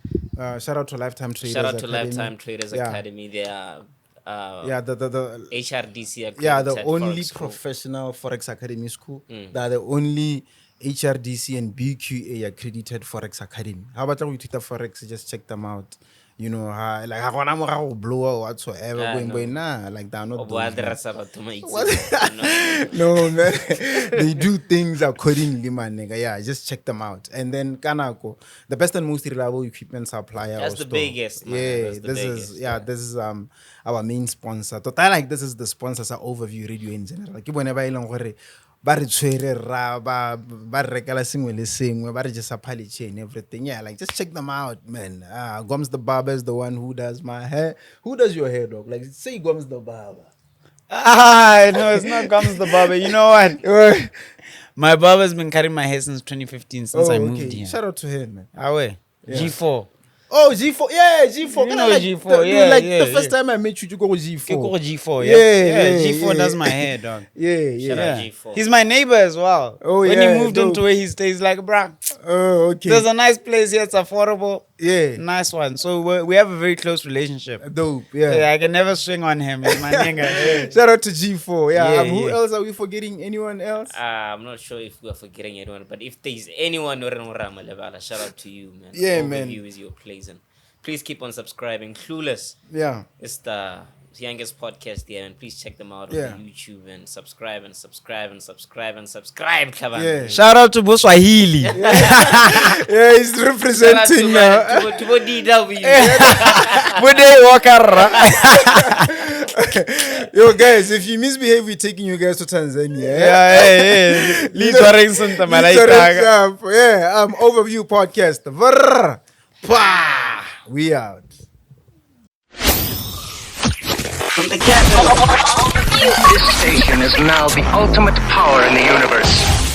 Shout out to Lifetime Traders Shout out to Academy. Lifetime Traders Yeah. Academy. They are The HRDC accredited the only Forex school. professional Forex Academy school. They're the only HRDC and BQA accredited Forex Academy. How about we Twitter Forex? Just check them out. you know, like I want to blow or whatsoever. Ah, Going, no. but nah, like they're not. O those, bua man. addressa batho maitseng. No, man. They do things accordingly, man, nigga. Yeah, just check them out. And then Kanako, the best and most reliable equipment supplier. That's or the store. biggest, man. Yeah, That's the this biggest, is this is our main sponsor. Total, like this is the sponsors are overview radio in general. Like whenever I long ba re tshwere ra ba rekela sengwe le sengwe ba re just apology and everything. Yeah, like just check them out, man. Goms the barber is the one who does my hair. Who does your hair, dog? Like say Goms the barber. No, it's not Gums the barber. You know what? My barber's been cutting my hair since 2015, since I moved here. Shout out to him, man. Away. Yeah. G4. Oh, G4. Yeah, G4. You know like, G4, dude, yeah, like yeah, the first yeah. time I met you, you go with G4. Kiko G4, Yeah, yeah. yeah, G4 yeah. does my hair, dog. Yeah. Shout out Yeah. G4. He's my neighbor as well. Oh, when yeah, he moved dope. into where he stays, like, bruh, Oh, okay. there's a nice place here. It's affordable. Yeah. Nice one. So we have a very close relationship. Dope. Yeah. Yeah, I can never swing on him. He's my nigga. Yeah. Shout out to G4. Yeah. Yeah, Who yeah. else are we forgetting? Anyone else? I'm not sure if we're forgetting anyone, but if there's anyone, shout out to you, man. Yeah, Overview man. is your place, and please keep on subscribing. Clueless. Yeah. It's the youngest podcast there, and please check them out Yeah. on YouTube and subscribe and subscribe and subscribe and subscribe. Kaban. Yeah. Shout out to Buswahili. Yeah, he's Shout out representing now. to DW. Bude Wakara. Yo, guys, if you misbehave, we're taking you guys to Tanzania. Yeah, hey. Leeds Warrington, Yeah, overview podcast. Vrr. Pah. We out. From the capital, this station is now the ultimate power in the universe.